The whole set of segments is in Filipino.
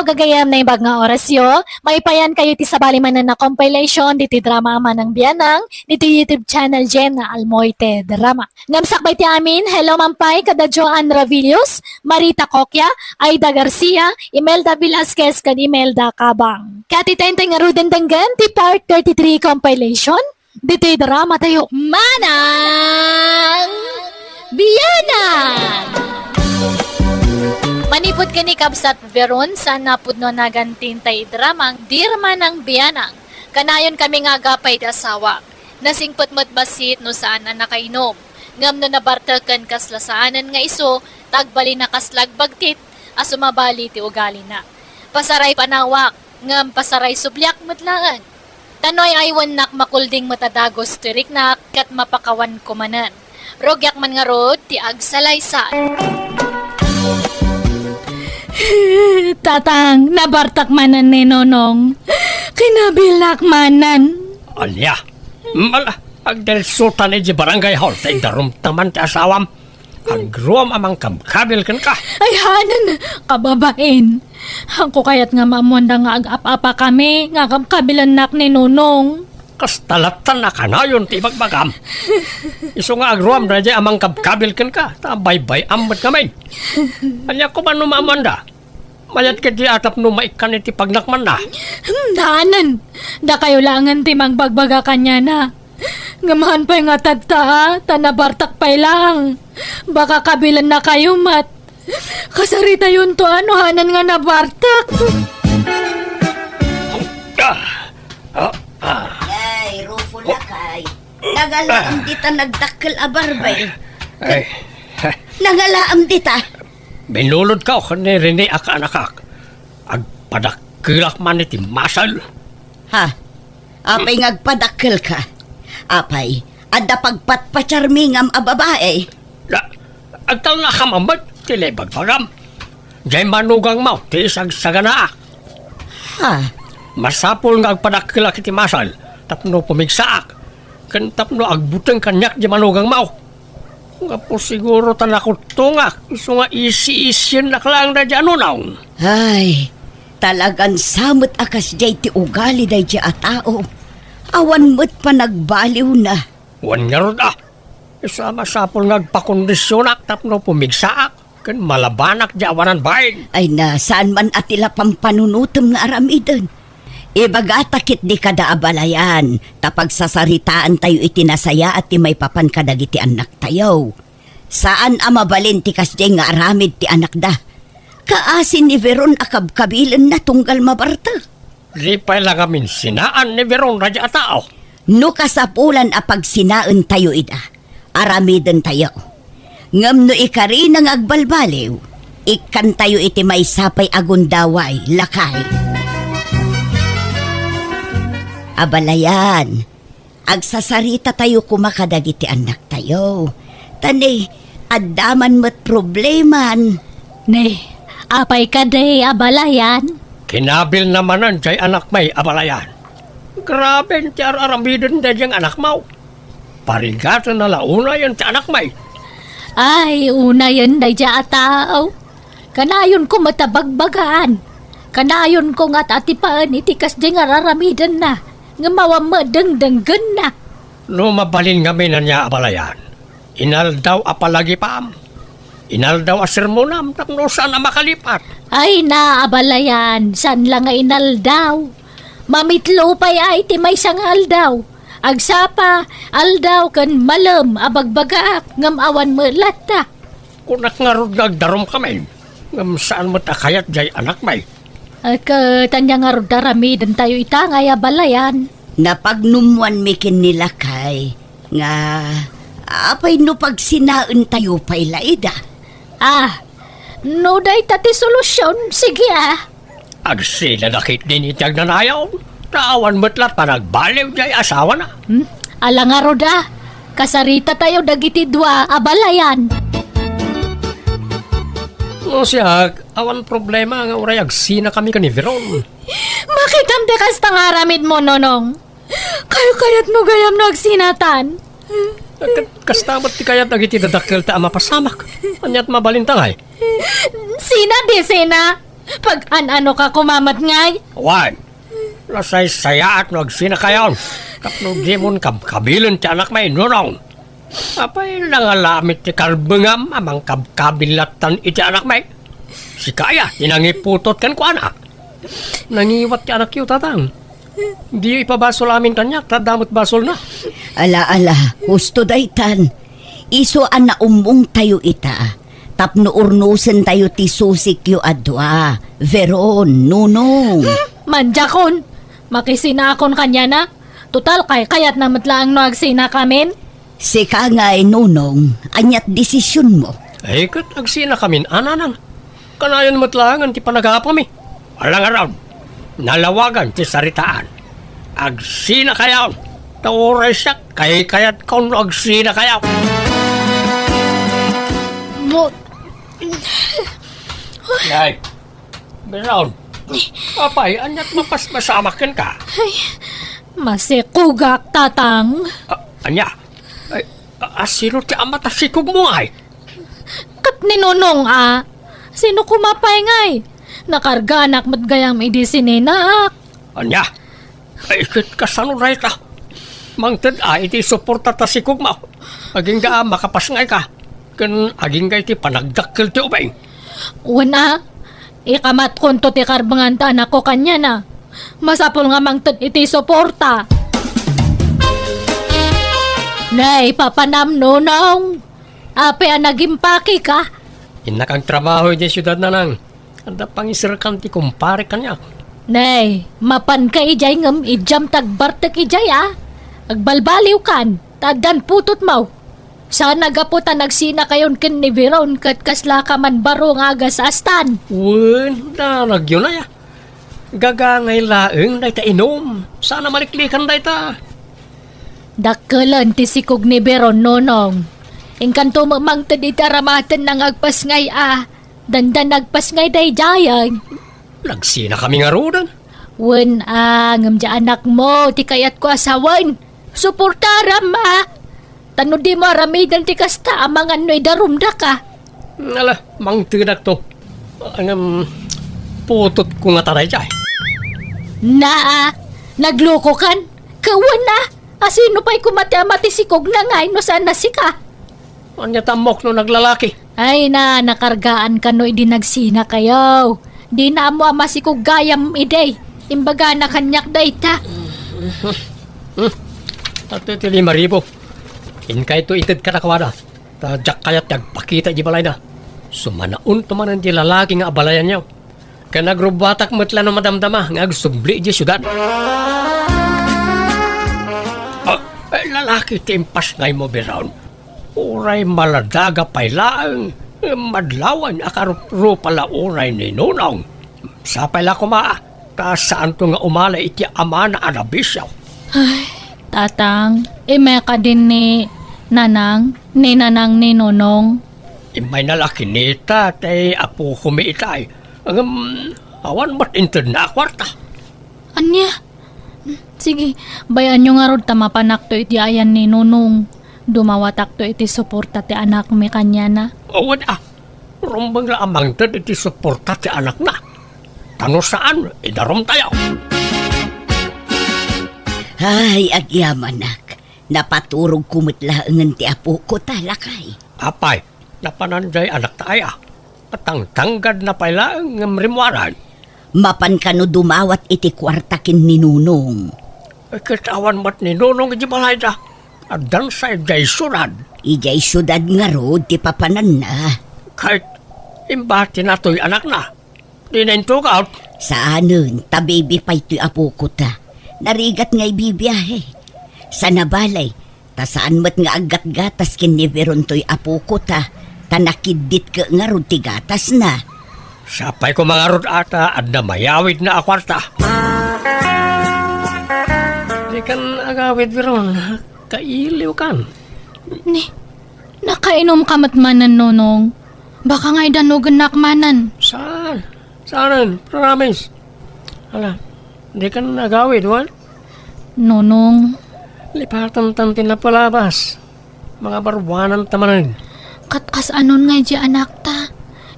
gagayam na ibag nga orasyo. May payan kayo ti sabali man na compilation diti drama man ng biyanang diti YouTube channel Jen na Almoite Drama. Namsakbay ti amin, hello mampay kada Joan Ravillos, Marita Coquia, Aida Garcia, Imelda Velasquez kan Imelda Cabang. Katitente nga ruden danggan ti part 33 compilation diti drama tayo Manang Biyanang. Manipod ka ni Kabsat Veron sa napudno nagantin tay dramang Dirma ng Biyanang. Kanayon kami nga gapay ti asawa. Nasingpot mo't basit no saan na nakainom. Ngam no nabartakan kaslasaanan nga iso, tagbali na kaslag bagtit, asumabali ti ugali na. Pasaray panawak, ngam pasaray sublyak mutlaan. Tanoy aywan nak makulding matadagos tirik nak kat mapakawan kumanan. Rogyak man nga rod ti agsalaysan. Tatang, nabartak manan ni Nonong. Kinabilak manan. Alya, mala, agdelsutan di barangay hall, tay darum taman ti asawam. Agruam amang kabkabil kan ka. Ay hanan, kababain. Hangko kayat nga mamonda nga ag-apa kami, nga kabilan nak ni Nonong. Kastalatan na kanayon ti bagbagam. Iso nga agruam na di amang kabkabil kan ka, tabay-bay amot kami. Alya ko man numamanda. Mayat ka di atap no maikan iti pagnakman na. Danan, da kayo langan ti magbagbaga kanya na. Ngamahan pa nga tadta, tanabartak pa'y lang. Baka kabilan na kayo mat. Kasarita yun to ano hanan nga nabartak. Ay, rufo na kay. Nagalaam dita nagdakkel abarbay. Ay, Nagalaam dita. binulod ka o ni Rene akanakak. Agpadakilak man iti masal. Ha? Apay ngagpadakkel ka. Apay, adda pagpatpacharmingam a babae. Agtal na kamamad, tilibagbagam. Diyay manugang mo, ti isagsaganaak. Ha? Masapol nga agpadakilak iti masal, tapno pumigsaak. Kan tapno agbuteng kanyak di manugang mo. Nga po siguro tanakot tungak, iso nga isi-isyan naklang na dyan unaw. Ay, talagang samot akas jay ti ugali day di a tao. Awan mo't pa nagbaliw na. Wan nga ron Isa masapol nga agpakondisyonak tapno pumigsaak. Kan malabanak di awanan bayin. Ay na, saan man atila pampanunutom nga aramidon. Ibagatakit di kada abalayan, tapag sasaritaan tayo itinasaya at ti may papan kadag iti anak tayo. Saan amabalin ti kasjay nga aramid ti anak da? Kaasin ni Veron akabkabilan na tunggal mabarta. Lipay lang amin sinaan ni Veron radya tao. No kasapulan apag sinaan tayo ida, aramidon tayo. Ngam no ikari nang agbalbaliw, ikan tayo iti may sapay agundaway, lakay. Abalayan, agsasarita tayo kumakadag iti anak tayo. Tani, addaman mo't probleman. Ne, apay ka day abalayan. Kinabil namanan jay anak may abalayan. Grabe ti aramidon da diyang anak mo. Parigatan na launa yan ti anak may. Ay, una yan day dya atao. Kanayon ko matabagbagaan. Kanayon ko nga't atipaan itikas di nga raramidan na. Nga mawamadang-danggan na. Lumabalin kami na niya abalayan. Inaldaw apalagi paam. Inaldaw asermonam tapno saan na makalipat. Ay na, abalayan. San lang nga inaldaw? Mamitlo pa'y ay timay sang aldaw. Agsapa, aldaw kan malam, abagbagaak, ngam awan mo lata. Kunak nga ron nagdarom kami. Ngam saan mo takayat jay anak may. Tanya nga ro daramidan tayo ita nga abalayan. Napagnumuan mikin nila kay, nga, apay no pag sinaan tayo pa'y laida. No day tati solusyon, sige Agsila nakit din itiyag nanayaw. Naawan mo't lat pa nagbaliw jay asawa na. Ala nga ro da, kasarita tayo dagiti dua abalayan. O siya, awan problema nga uray agsina kami ka ni Veron. Makikam de kas tangaramid mo, Nonong. Kayo-kayat mo gayam no agsinatan. Kastamot ti kayat nagiti dadakkel ta ama pasamak. Anyat mabalintangay. Sina di sina? Pag ano ka kumamat ngay? Wan, lasay saya at nagsinakayon. Tapno di mo kabkabilin ti anak may nunong. Apay nangalamit ti karbengam amang kabkabilatan iti anak may. Si kaya, tinangiputot kan ko anak. Nangiwat ti anak yu tatang. Di ipabasol amin kanyak, tadamot basol na. Ala, husto daytan. Iso na umong tayo ita. Tapno urnusen tayo ti susik yu adwa. Veron, nunong. Manjakon, makisinakon kanya na. Total kayat na matlaang no agsina kamin. Sika nga'y nunong, anyat desisyon mo. Ay, kat agsina kamin, ananan. Kanayon matlangan ti panagapam eh. Alang araw, nalawagan ti saritaan. Agsina kayaw. Tauray siya, kayat kung agsina kayaw. Mo, Ay, Beron. Apay, anyat mapasmasamakin ka. masikugak tatang. Anya, ay, asino ti amatasikog mo ay? Kat ninunong sino kumapay ngay? Nakarga anak matgayang medisininak. Anya, ay ikit kasanuray ta. Mangtad iti suporta ta sikog mo. Aging ga makapasngay ka. Kan aging ga iti panagdakkel ti ubay. Una, ikamat konto ti karbangan ta anak ko kanya na. Masapol nga mangtad iti suporta. Nay, papanam nunong. Ape nagimpaki ka. Inakang trabaho iti syudad na lang. Anda pangisirkan ti kumpare kanya. Nay, mapan ka ijay ngam ijam tagbartek ijay Agbalbaliw kan, tadan putot mo. Sana gaputa nagsina kayon ken ni Veron kat kasla ka man baro nga aga sa astan. Wen, nagyo na ya. Gagangay laeng day ta inom. Sana maliklikan day ta. Dakkelan ti sikog ni Veron nonong. Engkanto mamangtad itaramatan ng agpasngay Dandan nagpasngay day jayan. Nagsina kami nga rodan. Wen ngam ja anak mo, ti kayat ko asawan. Suportaram Tano di mo aramidan ti kasta amang ano'y darumda ka. Ala, mang tinak to. Ang putot ko nga taray jay. Nagloko kan? Kawan asino pa'y kumati-amati sikog na ngay no sana sika. Anya tamok no naglalaki. Ay nakargaan ka no idi nagsina kayo. Di na mo masikog gayam iday. Imbaga na kanyak day ta. At ito 5,000. Inkay to itid ka na kawada. Tadyak kayat nagpakita di balay na. Sumanaun tumanan di lalaki nga abalayan niyo. Kaya nagrubatak matla no madamdama nga agsubli di syudad. Lalaki timpas ngay mo Beron. Uray maladaga pay laang. Madlawan akarupro pala uray ni Nunong. Sapay la kumaa. Kasaan to nga umala iti ama na anabisyaw. Tatang, may ka din ni Nanang ni Nonong. Imay nalaki nita tay apo kumiitay. Awan mat inted na kwarta. Anya? Sige, bayan nyo nga rod tamapanak to iti ayan ni Nonong. Dumawatak to iti suporta ti anak mi kanya na. Awan rumbang la amang tad iti suporta ti anak na. Tano saan, idarom tayo. Ay, agyamanak. Napaturog kumitlaangan ti apo ko talakay. Apay, napananday anak tayo. Patangtanggad na pala ang rimwaran. Mapan ka no dumawat iti kwartakin ni Nunong. Katawan mat ni Nunong iti balay da. Adan sa ijay surad. Ijay syudad nga rod ti papanan na. Kahit imbati na to'y anak na. Di na intok out. Saanon, tabibi pa ito'y apo ko ta. Narigat nga'y bibiyahe. Sa nabalay, ta saan mat nga agat-gatas kin ni Veron to'y apo ko ta. Tanakidit ka nga rod ti gatas na. Sapay ko mga rod ata at na mayawid na akwarta. Di kan agawid Veron. Kailiw kan. Nakainom ka matmanan Nonong. Baka nga'y danugan nakmanan. Saan? Saan? Promise. Ala, di kan agawid, wan? Nonong, Lipatan tantin na palabas. Mga barwanan tamanin. katkas anon nga di anak ta.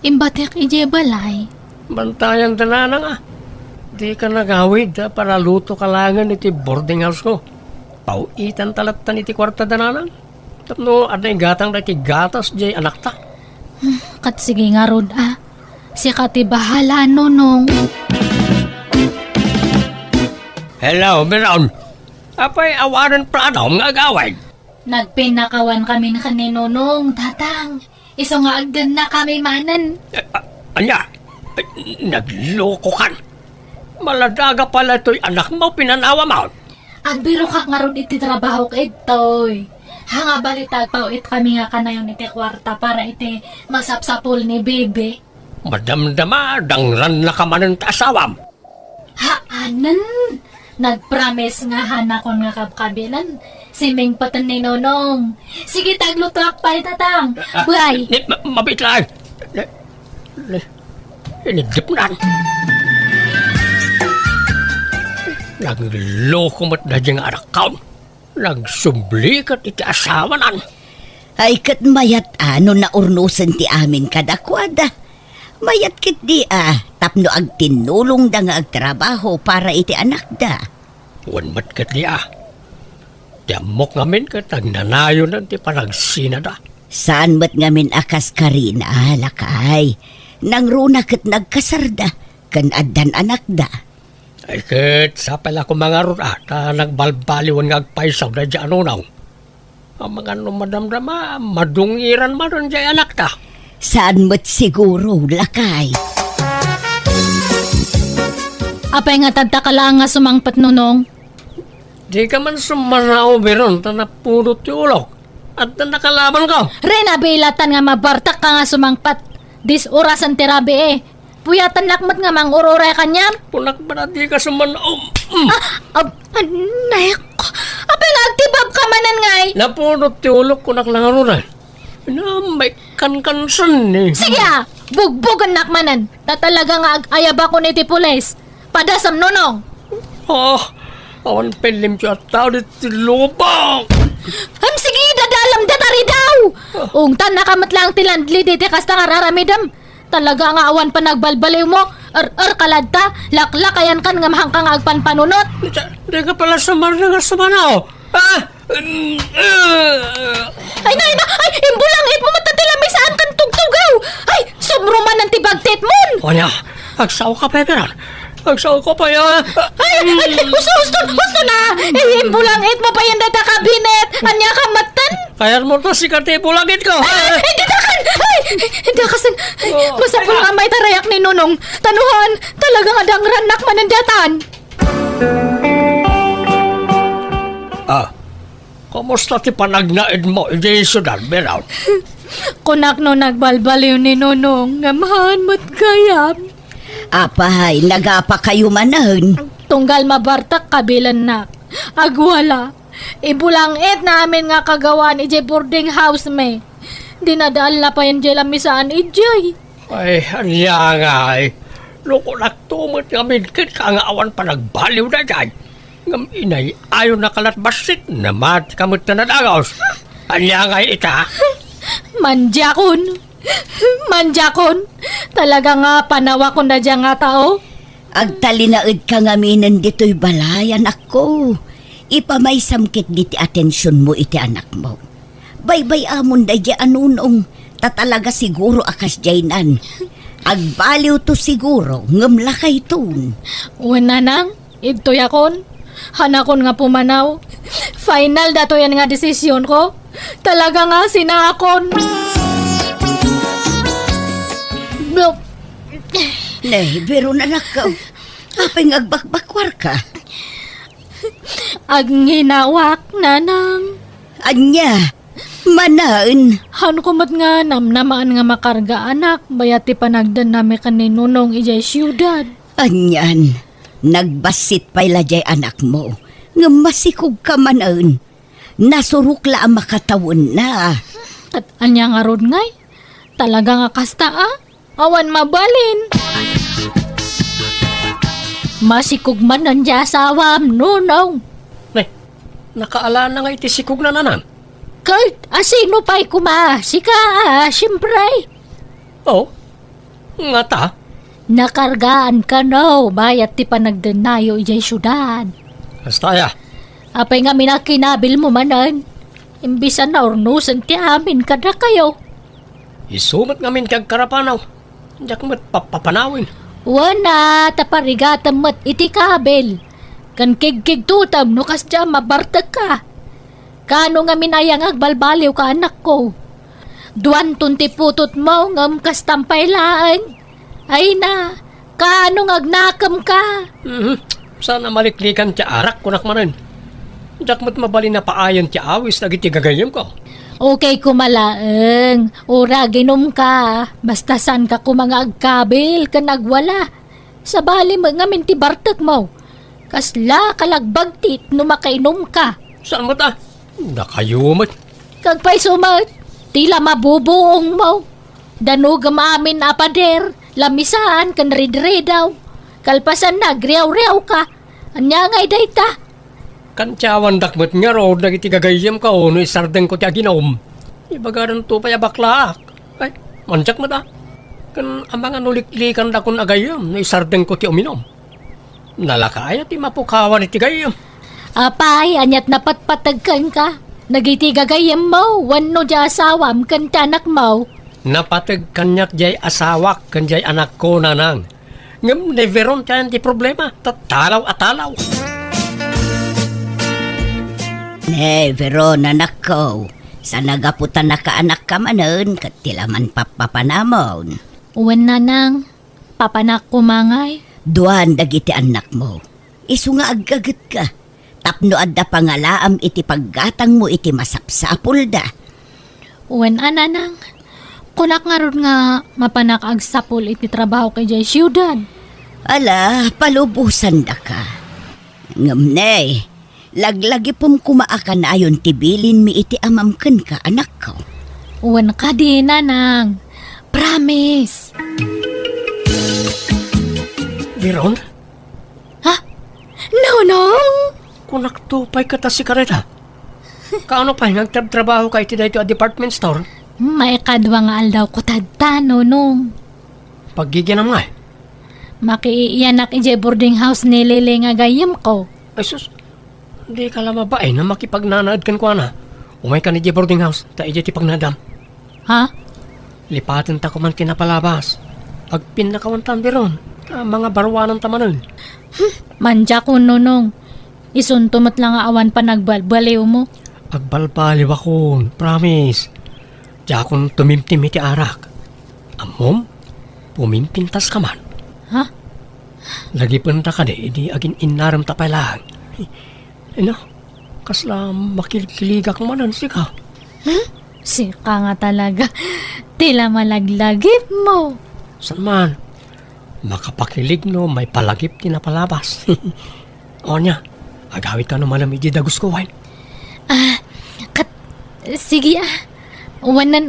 Imbatek ije balay. Bantayan tanan nga. Di ka nagawid para luto kalangan iti boarding house ko. Pauitan talatan iti kwarta dananan. Tapno ada yung gatang da iti gatas jay anak ta. Kat sige nga rod Si kati bahala nonong. Hello, Miron. Apay awaran pradom nga agawid. Nagpinakawan kami na kaninonong, tatang. Iso nga agdan na kami manan. Anya, nagloko kan. Maladaga pala ito'y anak mo, pinanawa mo. Agbiro ka nga ron iti trabaho ka itoy. Hanga balitag pauit kami nga kanayon iti kwarta para iti masapsapol ni bebe. Madamdama, dangran na ka man ang asawam. Haanan! Nagpromise nga hanakon nga kapkabilan. Siming patan ni Nonong. Sige, taglutlak pa tatang. Buhay! Mabit lang. Inidip na. Nagloko mo't na diyang arakaw. Nagsublikat iti asawa nan. Ay kat mayat ano na urnusan ti amin kadakwada. Mayat kit di tapno ag tinulong da nga agtrabaho para iti anak da. Wan mat kat niya. Tiamok ngamin kat nagnanayo na ti panagsina da. Saan mat ngamin akas karina lakay. Nang runa kat nagkasarda kan addan anak da. Ay kat sa pala ko mga runa na nagbalbaliwan nga agpaisaw na dyan unaw. Ang mga numadamdama madungiran man ron dyan anak ta. Saan mat siguro lakay. Apay nga tagtakala nga sumangpat nonong. Di ka man sumanaw meron ta napulot yung ulok. At na nakalaban ka. Rena bilatan nga mabartak ka nga sumangpat. Dis orasan tirabi Puyatan lakmat nga mang urore kanyam. Punak ba na di ka sumanaw? Nayak ko. Apay nga agtibab ka manan ngay. Napulot yung ulok ko naklangarunan. Na may kankansan Sige bugbugan nakmanan. Tatalaga nga ayaba ko niti pulis. Padasam nonong. Awan pelim siya tao dito lubang. Sige, dadalam datari daw. Ungtan nakamatlang tilandli diti kasta nga raramidam. Talaga nga awan pa nagbalbaliw mo. Kaladta, laklakayan kan nga mahangkang agpanpanunot. Di ka pala sumanaw. Ay, imbulangit mo matatilamay saan kan tugtugaw. Ay, sumruman ng tibagtit mon. Wanya, agsaw ka pa yan. Agsaw ko pa yan. Gusto na. Imbulangit mo pa yan data kabinet. Anya ka matan. Kaya mo to si Katipo langit ko. Ditakan. Dakasan. Masapul nga may tarayak ni Nonong. Tanuhan, talagang adang ranak manandatan. Kamusta ti panagnaid mo, Jason, Berout? Kunak no nagbalbaliw ni Nonong. Ngamahan mo't kayam. Apay, nagapa kayo manan. Tunggal mabartak kabilan na. Agwala. Ibulangit namin nga kagawan ije boarding house me. Dinadaan na pa yan dyan misaan ijay. Ay, anya nga eh. Loko nagtumot kami, kit ka nga awan pa nagbaliw na dyan. Ngam inay, ayaw na kalat basit, namat kamot na nadagaws. Anya nga ita? Manjakon. Talaga nga panawa ko na dyan nga tao. Agtalinaid ka nga minan dito'y balayan ako. Ipamay samkit diti atensyon mo iti anak mo. Baybay amon da di anunong. Tatalaga siguro akas jaynan. Agbaliw to siguro, ngamlakay tun. Una nang, ito yakon. Hanakon nga pumanaw. Final dato yan nga desisyon ko. Talaga nga sinakon. Nay, pero nanakaw. Apay ngagbakbakwar ka. Aghinawak, nanang. Anya, manaan. Han kumot nga namnamaan nga makarga anak. Bayati panagdan nami kaninunong ijay siyudad. Anyan, nagbasit pa'y lajay anak mo. Nga masikog ka manaan. Nasurukla ang makatawon na. At anya nga ron ngay. Talaga nga kasta Awan mabalin. Masikog man ang asawam, nunong. Nay, nakaala na nga itisikog na nanan. Kurt, asino pa'y kuma? Sika, siyempre. Oh, nga ta, Nakargaan ka no, bayat ti panagdenayo ijay syudad. Astaya, Apay nga minakinabil mo manan. Imbisan na ornusan ti amin kada kayo. isumat ngamin kag karapanaw. Diyak mo't papanawin. Wana, taparigatan mo't iti kabel. Kan kig tutam no kasya mabartag ka. Kano nga minayang agbalbaliw ka anak ko. Duwan tunti putot mo ngam kastampay laan. Ay na, kano nga agnakam ka. Sana maliklikan ti arak kunak manen. Diyak mo't mabali na paayan ti awis dagiti gagayem ko. Okay kumalaeng, ura ginom ka. Basta san ka kumanga agkabil ka nagwala. Sa bali mo nga minti bartag mo. Kasla kalagbagtit no makainom ka. Saan mo ta? Nakayumot. Kagpay sumat, tila mabubuong mo. Danuga maamin apader, lamisaan kan ridre daw. Kalpasan na, griyaw-riyaw ka. Anya ngay dayta. Kantyawan dakmat nga ro, dagiti gagayem ka o no isardeng ko ti aginom. Ibagaran to pa yabaklaak. Ay, manjak mo ta. Kan ang mga nuliklikan da kun agayem, no isardeng ko ti uminom. Nalakaya ti mapukawan iti gayem. Apay, anyat napatpatagkan ka. Nagitigagayem mo, wano di asawam kan tanak mo. Napatag kanyak jay asawak, kan jay anak ko nanang. Ngam neveron tayo ti problema, tatalaw-atalaw. Neveron anak ko. Sa nagaputan na ka anak ka manon, katilaman papapanamon. Uwan na nang, papanak kumangay. Duan dagiti anak mo. Isu nga aggagat ka. Tapno adda pangalaam iti paggatang mo iti masapsapul da. Uwan ana nang, kunak nga ron nga mapanak agsapul iti trabaho kay jay syudad. Ala, palubusan da ka. Ngamnay, laglagi pum kumaakan ayon tibilin mi iti amamken ka anak ko. Uwan ka din nanang, promise. Veron, Nonong! kunak to pa'y kata si Kareta. Kaano pa, nagtrabaho ka iti dito a department store? May kadwa nga aldaw ko tadta, nonong. Paggigianam nga eh. Makiiyanak ije boarding house ni Lili nga gayam ko. Ay sus, di ka lama ba na makipagnanaad kan ko na. Umay ka ni di boarding house, ta ije ti pagnadam. Ha? Lipatin ta ko man kinapalabas. Agpin na kawantan biron, mga barwanan tamanon. Manja ko, nonong. Isuntumot lang nga awan pa nagbalbaliw mo. Agbalbaliw ako, promise. Diya akong tumimtim iti arak. Amom, pumimpintas ka man. Ha? Lagi punta ka di agin inaram tapay lang. Ano, kasla makiligiliga kang manan ka. Sika nga talaga. Tila malaglagip mo. Saan man? Makapakilig no, may palagip tinapalabas. O niya, agawit ka no malam iji dagus ko wine. Sige Wanan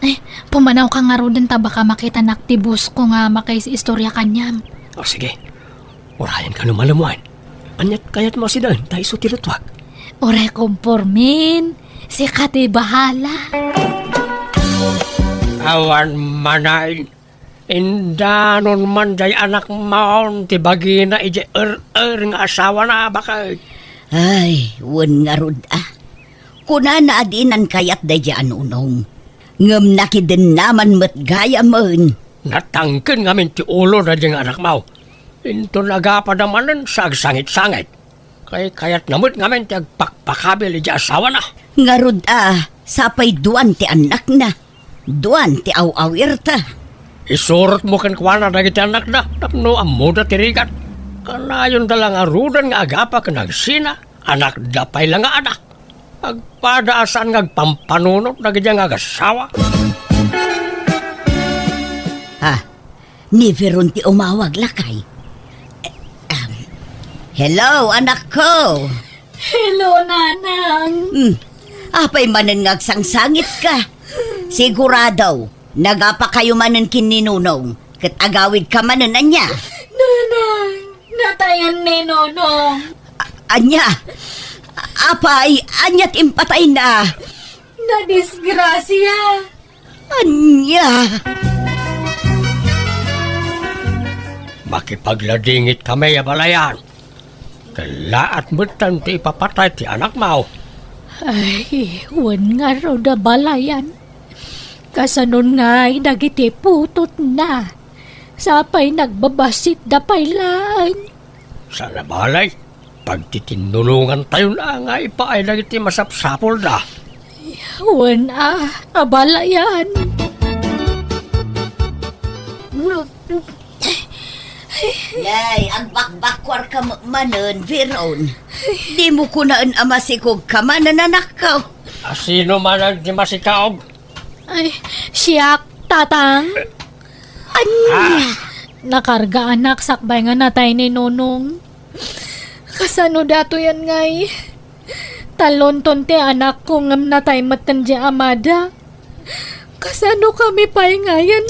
Ay, pumanaw ka nga rin ta baka makita naktibus ko nga makaisi istorya kanyam. O sige, orayan ka no malam wine. Anyat kayat mo si Dan, tayo sutirutwag. Oray kompormin. Si Kati bahala. Awan manain. Indanon man jay anak maon ti bagina ije nga asawa na bakit. Ay, wan nga rod Kuna na adinan kayat da dyan unong. Ngam nakidin naman mat gaya man. Natangkin ngamin ti ulo na diyang anak mau. Into nagapadamanan sa agsangit-sangit. Kayat namut ngamin ti agpakpakabil ije asawa na. Nga rod sapay duan ti anak na. Duan ti awawir ta. Isurot mo kan kuwana na iti anak na. Tapno amuda tirigat. Kanayon dalang arudan nga agapa ka nagsina. Anak dapay lang nga anak. Agpadaasan nga agpampanunot na ganyang agasawa. Ni Veron ti umawag lakay. Hello, anak ko. Hello, nanang. Apay manan nga agsangsangit ka. Sigurado, nagapa kayo manan kininunong. Kat agawid ka manan anya. Nanang, natayan ni Nonong. Anya, apay, anyat impatay na. Nadisgrasya. Anya. Makipagladingit kami balayan. Kalaat mo ti ipapatay ti anak mo. Ay, wan nga raw da balayan. Kasanon nga'y dagiti putot na. Sapay nagbabasit da pailaan. Sa nabalay, pagtitinulungan tayo na nga ipaay na iti masapsapol na. Wan abalayan. Yay, ang bakbakwar ka manon, Veron. Di mo kunaan amasikog ka manananakaw. Sino man ang di masikaog? Ay, siyak, tatang. Nakarga anak, sakbay nga natay ni Nonong. Kasano dato yan ngay? Talon tonte anak ko ngam natay matan di amada. Kasano kami pa'y ngayon?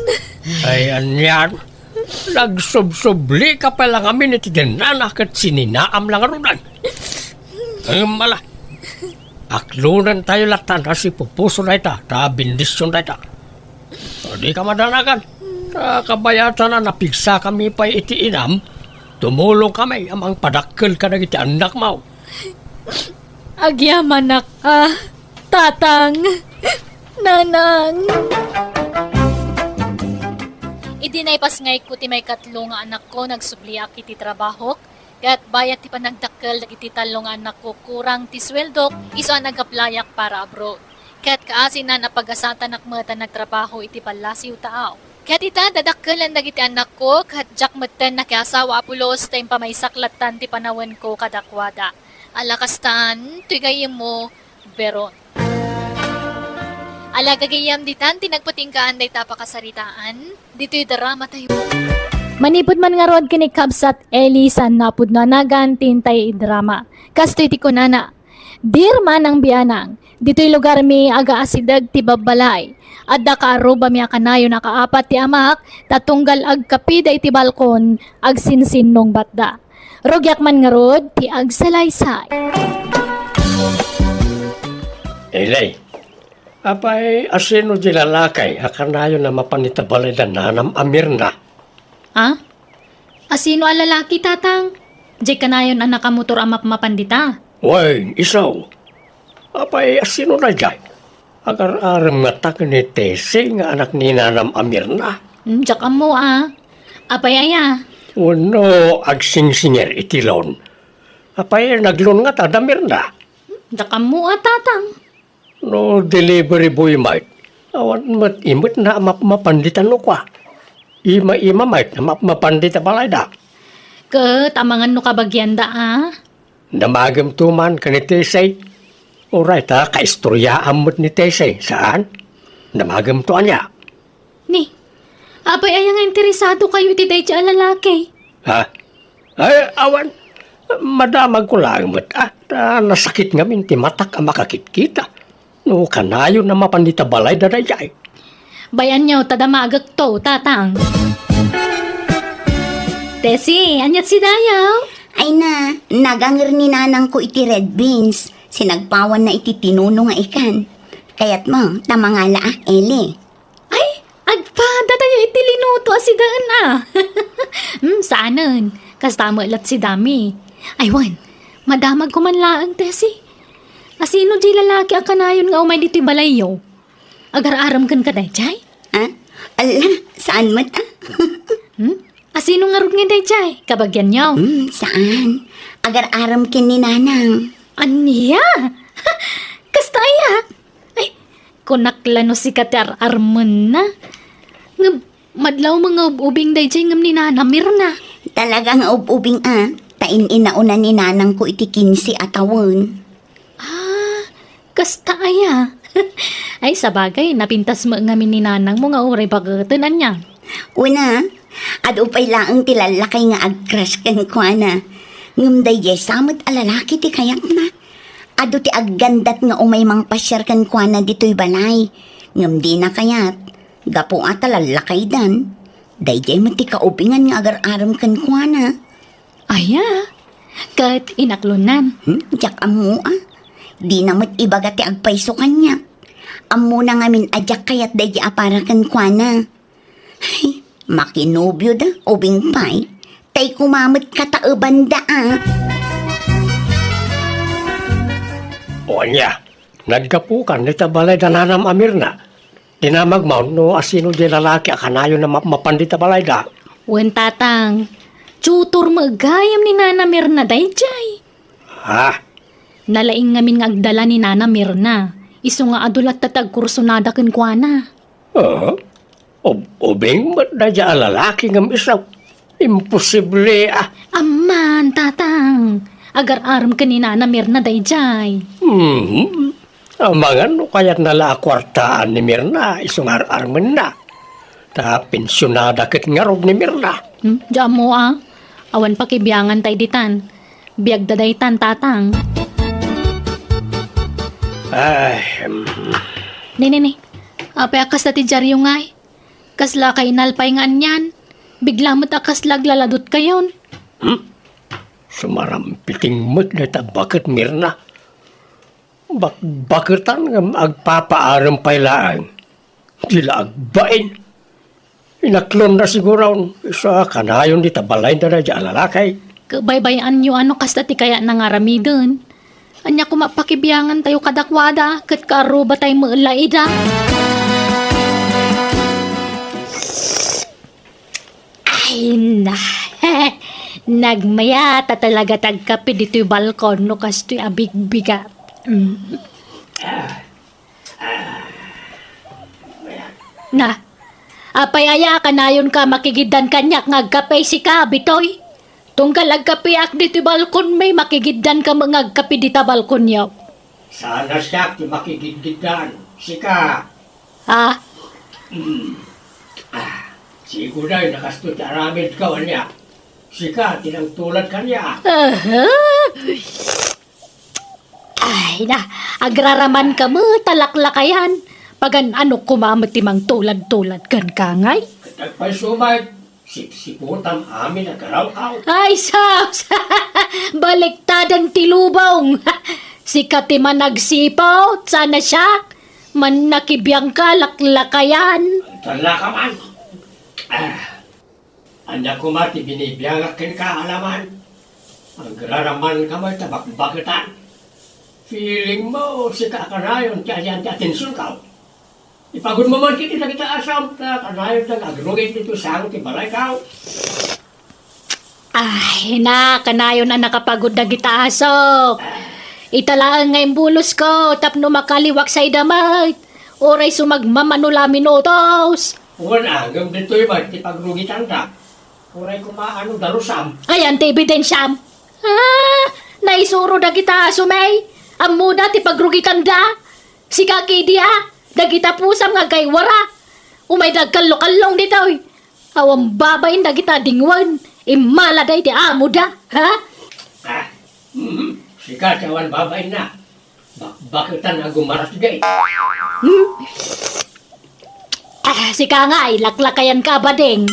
Ay, anyan. Nagsubsubli ka pa lang amin iti dinanak at sininaam lang arunan. Ay, mala. Aklunan tayo latan na si pupuso na ita, ta bindisyon na ita. Di ka madanakan. Kabayatan na napigsa kami pa iti inam, tumulong kami amang padakkel ka na iti anak mo. Agyamanak tatang, nanang. Idinaypas ngay ko ti may katlo nga anak ko nagsubliak iti trabaho. Kat bayat ti panagdakkel iti talo nga anak ko kurang ti sweldok iso ang nagaplayak para abroad. Kat kaasin na napagasatan nakmata nagtrabaho iti palasiw taaw. Kat ita dadakkelan dagiti anak ko kat jak metten na kasawa apulos tayong pamaysaklat ti panawen ko kadakwada. Alakastan, tuyagayim mo, Veron. Alagagayam ditan, tinagpatingkaan day tapakasaritaan. Dito'y drama tayo. Manipod man nga rod kinikabsat Elisan napud na nagan tintay drama. Kastoy ti kunana. Dirman ang biyanang. Dito'y lugar mi aga asidag ti babalay. Adda ka aruba mi akanayo nakaapat ti amak. Tatunggal ag kapida iti balkon ag sinsin nung batda. Rogyak man nga rod ti ag salaysay. Elay, apay asino di lalakay akanayo na mapanitabalay na nanam amir na. Ha? Asino ang lalaki, tatang? Di ka na yun ang nakamotor ang mapmapandita. Way, isaw. Apay asino na dyan? Agar-aram nga tak ni Tese nga anak ni nanam amir na. Diyak mo Apay aya. Uno, agsing-singer itilon. Apay naglon nga tadamir na. Diyak mo tatang. No delivery boy mate. Awan mat imot na mapanditan no kwa. Ima-ima mate na mapandita balay da. Tamangan no kabagyan da Namagam tuman ka ni Tesay. Alright kaistorya amot ni Tesay. Saan? Namagam to anya. Ni, apay aya nga interesado kayo iti day siya lalaki. Ha? Ay, awan. Madamag ko lang mat. Nasakit nga minti matak ang makakit-kita. No, kanayo na mapandita balay da dayay. Bayan nyo, tadamagag to, tatang. Tesi, anyat si Dayaw? Ay na, nagangir ni nanang ko iti red beans. Sinagpawan na iti tinuno nga ikan. Kaya't mo, tamangala Eli. Ay, agpada tayo iti linuto asidaan saanan? Kastama lat si Dami. Aywan, madamag ko man laang, Tesi. Asino di lalaki ang kanayon nga umay dito'y balayo? Agar-aram kan ka dayjay? Ha? Ala, saan mo ta? Asino nga rod nga dayjay? Kabagyan nyo? Saan? Agar-aram kin ni nanang. Aniya? Kastaya? Ay, kunaklano si Katar Arman na. Nga, madlaw mga ubing dayjay ngam ni nanamir na. Talagang ubing tain inauna ni nanang ko iti 15 atawon. Kastaya? Ay, sabagay, napintas mo ngamin ni nanang mo nga uray pagkatanan niya. Una, adupay laang tilalakay nga ag-crush kan kwa na. Ngumday samot alalaki ti kayak na. Ado ti aggandat nga umay mang pasyar kan kwa na dito'y balay. Ngumdi na kayat. Gapo ata lalakay dan. Dayjay mo ti kaupingan nga agar-aram kan kwa na. Aya, kat inaklunan. Jak amu Di namat ibaga ti agpayso kanya. Amu na ngamin ajak kayat dayjay aparakan kwa na. Ay, makinobyo da, ubing pay. Tay kumamot kataubanda O niya, nagkapukan ni tabalay da nanam Amirna. Dinamagmaw no asino di lalaki akanayo na mapan di tabalay da. Wen tatang, tutor magayam ni Nana Mirna dayjay. Ha? Nalaing ngamin nga agdala ni Nana Mirna. Iso nga adulat tatag kursunada ken kuana. Ubing da dya lalaki ngam isaw. Imposible Amman, tatang. Agar aram ka ni Nana Mirna dayjay. Amangan no kaya't nala kwartaan ni Mirna isong ar-arman na. Ta pensyonada ket ngarog ni Mirna. Diyan mo Awan pakibiyangan tay ditan. Biyag dadaytan, tatang. Ay, Ni. Apay akas dati jaryo ngay. Kasla kay nalpay nga anyan. Bigla mo't akas laglaladot kayon. sumarampiting mat na bakit Mirna. Bakitan nga agpapaaram pailaan. Dila agbain. Inaklon na siguro isa kanayon di tabalay na dya alalakay. Kabaybayan nyo ano kas dati kaya nangaramidon. Anya ko mapakibiyangan tayo kadakwada kat karo ba tayo maalaida. Ay na. Nagmayata talaga tagkapi dito yung balkon no kas to'y abig-biga. Na, apay aya ka na yun ka makigidan kanyak ngagkapay si ka, bitoy. Tunggal agkapiak dito yung balkon may makigidan ka ngagkapi dito balkon yaw. Sana siya ti makikigdigan. Sika. Ah, Siguro ay nakastut aramid ka niya. Sika, tinang tulad ka niya. ay na, agraraman ka mo, talaklakayan. Pagan ano kumamit timang tulad-tulad kan kangay. Katagpay sumay, sipsiputan amin ang karaw-aw. Ay, saus! Baliktadan tilubong! Si Katima nagsipaw, sana siya. Man nakibiyang ka, laklakayan. Tala ka man. Anya ko mati binibiyangak kin ka alaman. Ang graraman ka may tabak-bakitan. Feeling mo, si kakarayon, tiyan ti atensyon ka. Ipagod mo man kiti na kita asam, na kanayon na agrugit dito sang ti balay ka. Ay, na, kanayon na nakapagod na gitaasok. Italaan nga yung bulos ko, tapno makaliwak sa idamay. Oray sumagmamano minutos. Wala, hanggang dito iba, ti pagrugitan ka. Kuray kumaano darusam. Ayan, ti ebidensyam. Naisuro na kita, sumay. Ang muda, ti pagrugitan da. Si kaki dia, dagita pusam nga kay wara. Umay dagkallo-kallong dito. Awang babayin da kita dingwan. Imaladay ti amo da, ha? Sika, cawan babay na. Bakitan ang gumaras gay. Si Kangay, laklakayan ka ba ding?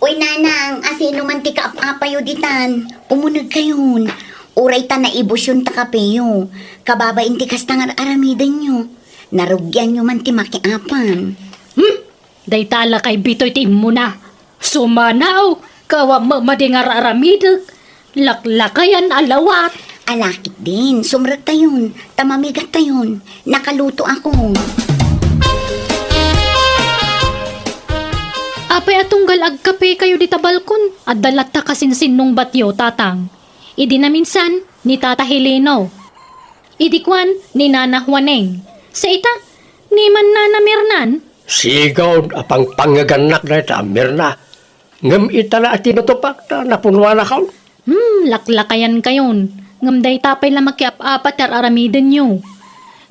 Uy, nanang, asino man ti kaapayo ditan. Umunod kayon. Uray ta na ibusyon ta kapeyo. Kababain ti kastangar aramidan nyo. Narugyan nyo man ti makiapan. Day tala kay bitoy ti mo na. Sumanaw, kawa mamadingar aramidag. Laklakayan alawat. Alakit din, sumrat tayon. Tamamigat tayon. Nakaluto ako. Apay atunggal agkape kayo di balkon. At dalat ta kasinsin nung batyo, tatang. Idi na minsan, ni Tata Heleno. Idi kwan, ni Nana Juaneng. Sa ita, ni man Nana Mirnan. Sigaw, apang pangaganak na ita, Mirna. Ngam itala at tinutupak na napunwa na ka. Laklakayan kayon. Ngam day tapay lang makiap-apat ar aramidan nyo.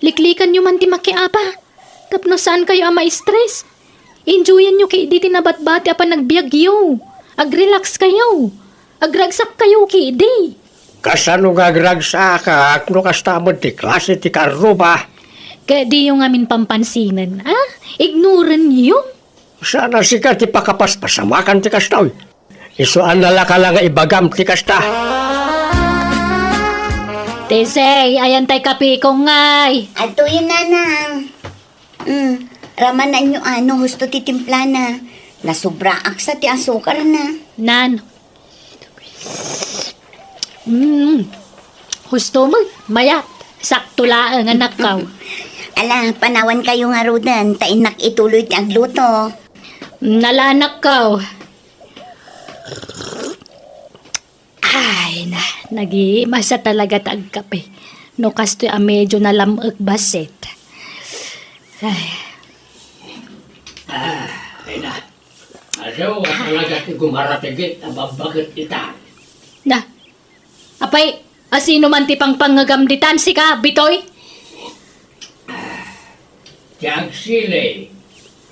Liklikan nyo man ti makiapa. Tapno saan kayo ama stress? Enjoyan nyo kay di tinabat-bati apa nagbiagyo. Agrelax kayo. Agragsak kayo kay di. Kasano gagragsa ka, no kastamod ti klase ti karuba. Kaya di yung amin pampansinan. Ignoran nyo. Sana sika ti pakapaspasamakan ti kastaw. Isuan nala ka lang ibagam ti kasta. Tesay, ayan tay kapi ko ngay. Ato yun, nanang. Ramanan nyo husto ti timpla na. Nasubra aksa ti asukar na. Nan, Husto mo, mayat. Sakto laang anak ka. Ala, panawan kayo nga rodan, tainak ituloy ti agluto. Nalanak ka. Ay, nag-iimasa talaga tag kape. No kastoy a medyo nalamag basit. Ay, Ay na. Ayaw, talaga ti gumaratigit, ababagit ita. na. Apay, asino man ti pang pangagamditan si ka, Bitoy? Tiyag sili,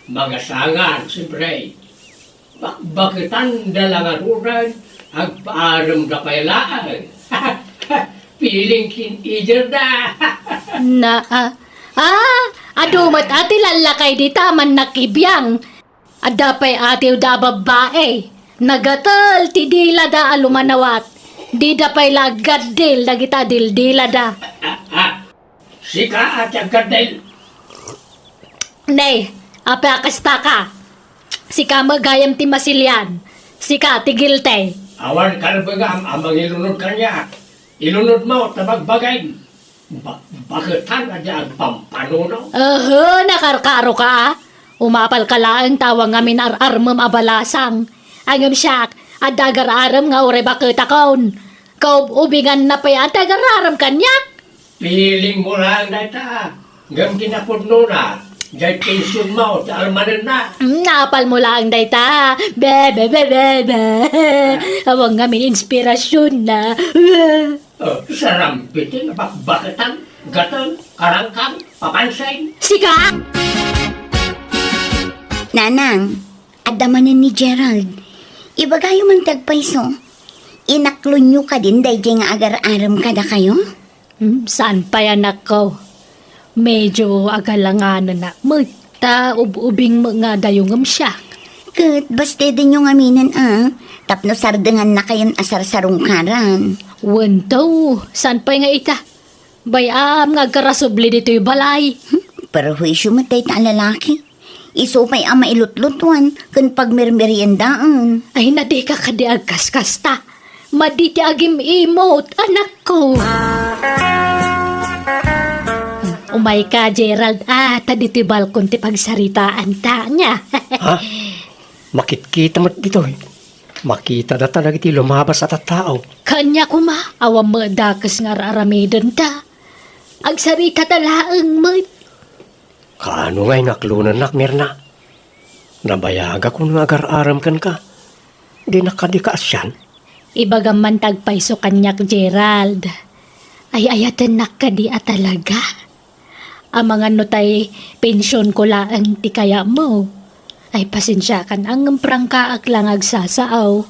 mga sangan, siyempre. Bakbakitan dalangarunan, agpaaram na pailaan. Piling kin-ider na. Adumat ati lalakay di taman nakibiyang. Adapay ati da babae. Nagatal ti dila da alumanawat. Di da pay lagadil dagita dildila da. Sika at agkadel. Nay, apa kasta ka? Sika magayam ti masilyan. Sika tigilte. Awan kalbagam amang ilunod kanya. Ilunod mo, tabagbagay. Bakitan ka dyan, pampanuno. Nakarkaro ka. Umapal ka lang tawang ngamin ar-armam abalasang. Angam siyak, at dagar-aram nga ure bakit akon. Kau ubingan na pa yan, dagar-aram kanyak. Piling mo lang na ita. Gam kinapudno na. Dahil pensyon mo, sa almanan na. Napal mo lang dayta. Be. Awang ngamin inspirasyon na. Sarampitin, bakbakitan, gatan, karangkang, papansay. Sika! Nanang, adamanan ni Gerald. Ibagayo man tagpaiso. Inaklon nyo ka din dahil nga agar-aram kada kayo? Saan pa yan ako? Medyo agalanganan na. Magta ubing mga dayong siya. Kat, basta din yung aminan Tapno sardengan na kayon asar sarungkaran. Wanto, saan pa nga ita? Bayam nga karasubli dito yung balay. Pero huisyo matay ta lalaki. Iso pa'y ama ilutlutuan kan pagmirmeriendaan. Ay nadi ka kadiag kaskasta. Maditi agim emote, anak ko. Umay ka, Gerald. Dito'y balkon ti pagsaritaan ta niya. Ha? Makikita mo dito eh. Makita na talaga iti lumabas at tao. Kanya kuma, awam mo dakas nga raramidan ta. Agsarita talaang mo. Kaano nga'y naklunan nak, Mirna? Nabayaga kung agar-aram kan ka. Di nakadikaas yan. Ibagaman tagpaiso kanyak, Gerald. Ay ayatan nakadi talaga. Ang mga notay pensyon ko lang ti kaya mo. Ay pasensya kan ang prangkaak lang agsasaaw.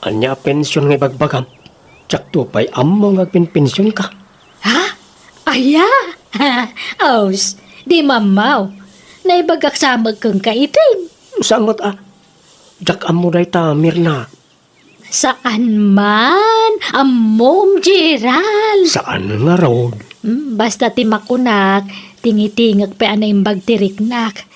Anya pensyon nga'y bagbagam. Tsak tupay amo nga pinpensyon ka. Ha? Aya? Aus, di mamaw. Naibagak samag kang kaitin. Saan mo't Tsak amo day ta, Mirna. Saan man? Amom, Gerald. Saan nga road? Basta timakunak, tingitingag pa anay bagtiriknak.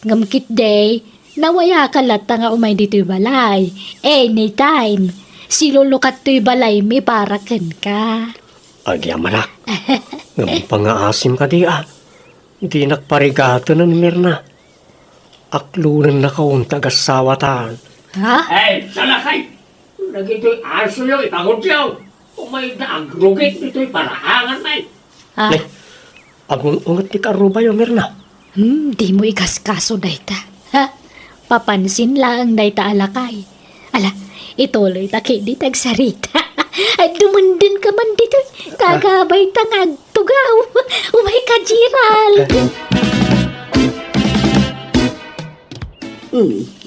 Ngamkit day, nawaya ka lata nga umay dito'y balay. Anytime, silulukat to'y balay mi parakan ka. Agyaman nak. Ngam pangaasim ka di Di nakparigato ng Mirna. Aklunan na kaun tagasawatan. Ha? Hey, salakay! Nagito'y aso yun, ipagod siyaw. Umay na ang rugit nito'y parahangan na Ha? Nay, agung ungat ni karuba yun, Mirna. Di mo ikaskaso dayta. Ha? Papansin lang dayta alakay. Ala, ituloy taki di tagsarita. Ay dumundin ka man dito. Kagabay tangag tugaw. Umay ka, Gerald.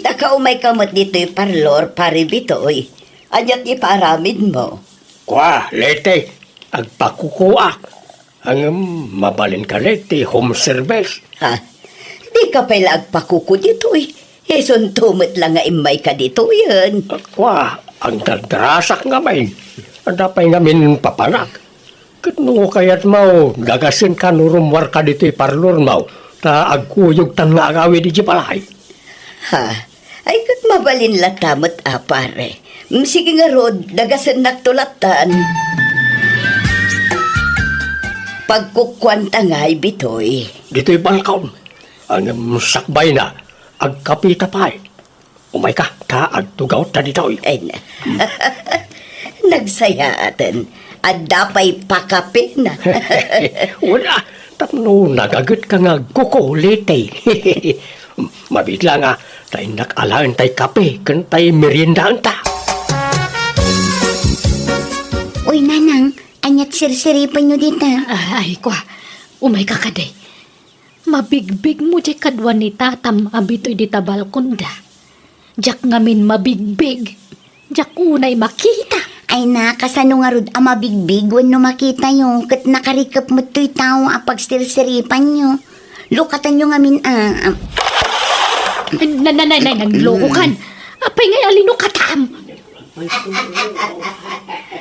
Nakaumay kamot dito'y parlor paribitoy. Anyat iparamid mo. Kwa, lete, agpakukuak. Ang mabalin ka lete, home service. Ha? Di ka pala agpakuko dito'y. Eson tumot lang nga imay ka dito yan. Kwa, ang dadrasak nga may. Adapay ngamin papanak. Kano kaya't mau, gagasin ka nurumwar ka dito'y parlor mau. Ta agkuyog tan nga agawi di palay. Ha? Ay kat mabalin latamot pare. Sige nga rod, dagasan naktulatan. Pagkukwanta nga'y bitoy. Dito'y balkaon. Ang sakbay na, agkapita pa Umay ka, agtugaw ta dito'y. Ay na. Nagsaya atin. At dapay pakapin na. Wala, tapno nagagot ka nga kukulit Mabitla nga, tayo nakalaan tayo kape, kan tayo meriendaan ta. Uy, nanang, anyat sirsiripan nyo dito. Ay, kwa. Umay ka kaday. Mabigbig mo di kadwa ni tatam abito'y di tabalkon da. Jak ngamin mabigbig. Jak unay makita. Ay na, kasano nga rod ama bigbig, no makita nyo, kat nakarikap mo to'y tao apag sirsiripan nyo. Lukatan nyo ngamin, Nagloko kan. Apay ngay alino katam.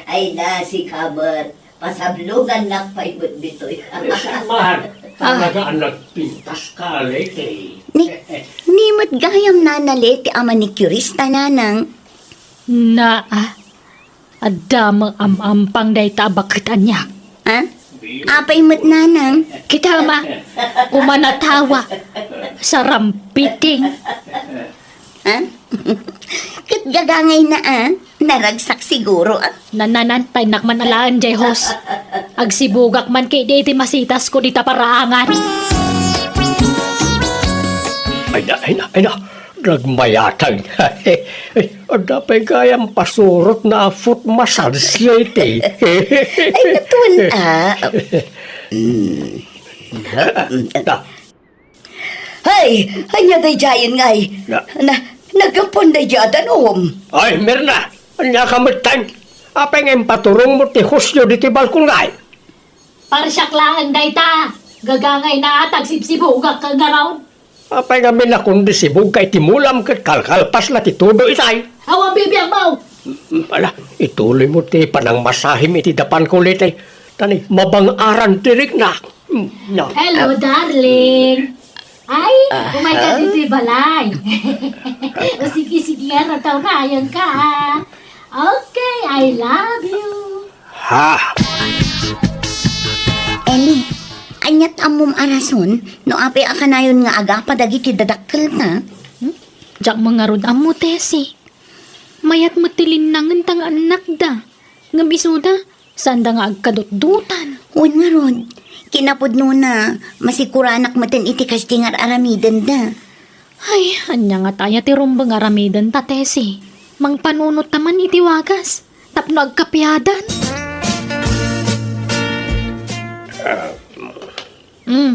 Ay na, si Kabat. Pasablugan na paibot bitoy. Mahal, talaga ang nagpintas ka, lete. Ni mat gayam nanali ti ama ni Curista nanang. Adamang amampang day tabakitan niya. Ha? Apay mat nanang. Kita ma, kumanatawa sa rampiting. Ha? Kat gagangay na naragsak siguro Nananantay nakmanalaan jay hos. Agsibugak man kay di masitas ko di taparaangan. Ay na, nagmayatang. Dapay gayang pasurot na foot massage, lete. Ay natun Hay, anya day jayan ngay. Nagkapon day jadan Ay, Mirna, anya kamutan. Apay ngayon paturong mo ti husyo diti balkong ngay. Parsyak lang day ta. Gagangay na atag sipsibugak kang garaw. Apay nga na kundi sibog kay timulam kat kalkalpas na ti tudo itay. Awang bibiyang mau. Ala, ituloy mo ti panang masahim iti dapan ko lete. Tani, mabang-aran tirik na. No. Hello, darling. Ay, ka dito balay. O sige, rataw na, ayan ka. Okay, I love you. Ha? Eli, anyat amom arason, no apay akanayon nga aga padagiti dadakkel ta. Jak mga rod amo, Tesi. Mayat matilin na ngentang anak da. Ngam isuda, sanda nga agkadot-dutan. Uwan nga rod, kinapod no na, masikuranak matin iti kastingar aramidan da. Ay, anya nga taya ti rumbang aramidan ta, Tesi. Mang panunot taman iti wagas. Tapno agkapyadan.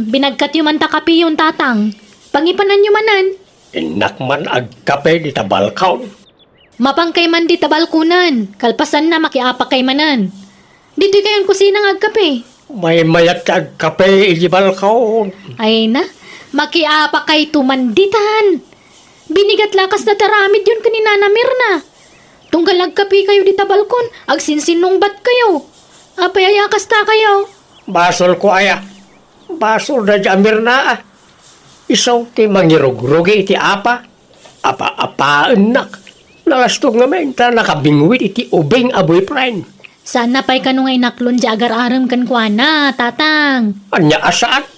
Binagkat yung man ta kapi yung tatang. Pangipanan yung manan. Inakman agkape di tabalkaw. Mapangkay man di tabalkunan. Kalpasan na makiapak kay manan. Dito kayon kusina ng agkape. May mayat agkape di balkaw. Ay na, makiapak kay tumanditan. Binigat lakas na taramid yun kanina na Mirna. Tunggal agkape kayo di tabalkon. Agsinsinong bat kayo. Apay ayakas ta kayo. Basol ko aya. Basol na jamir na. Isaw ti mangirugrugi iti apa. Apa-apaan nak. Nalastog nga menta nakabingwit iti ubing a boyfriend. Sana pa'y kanungay naklon di agar-aram kan kuana, tatang. Anya asaan?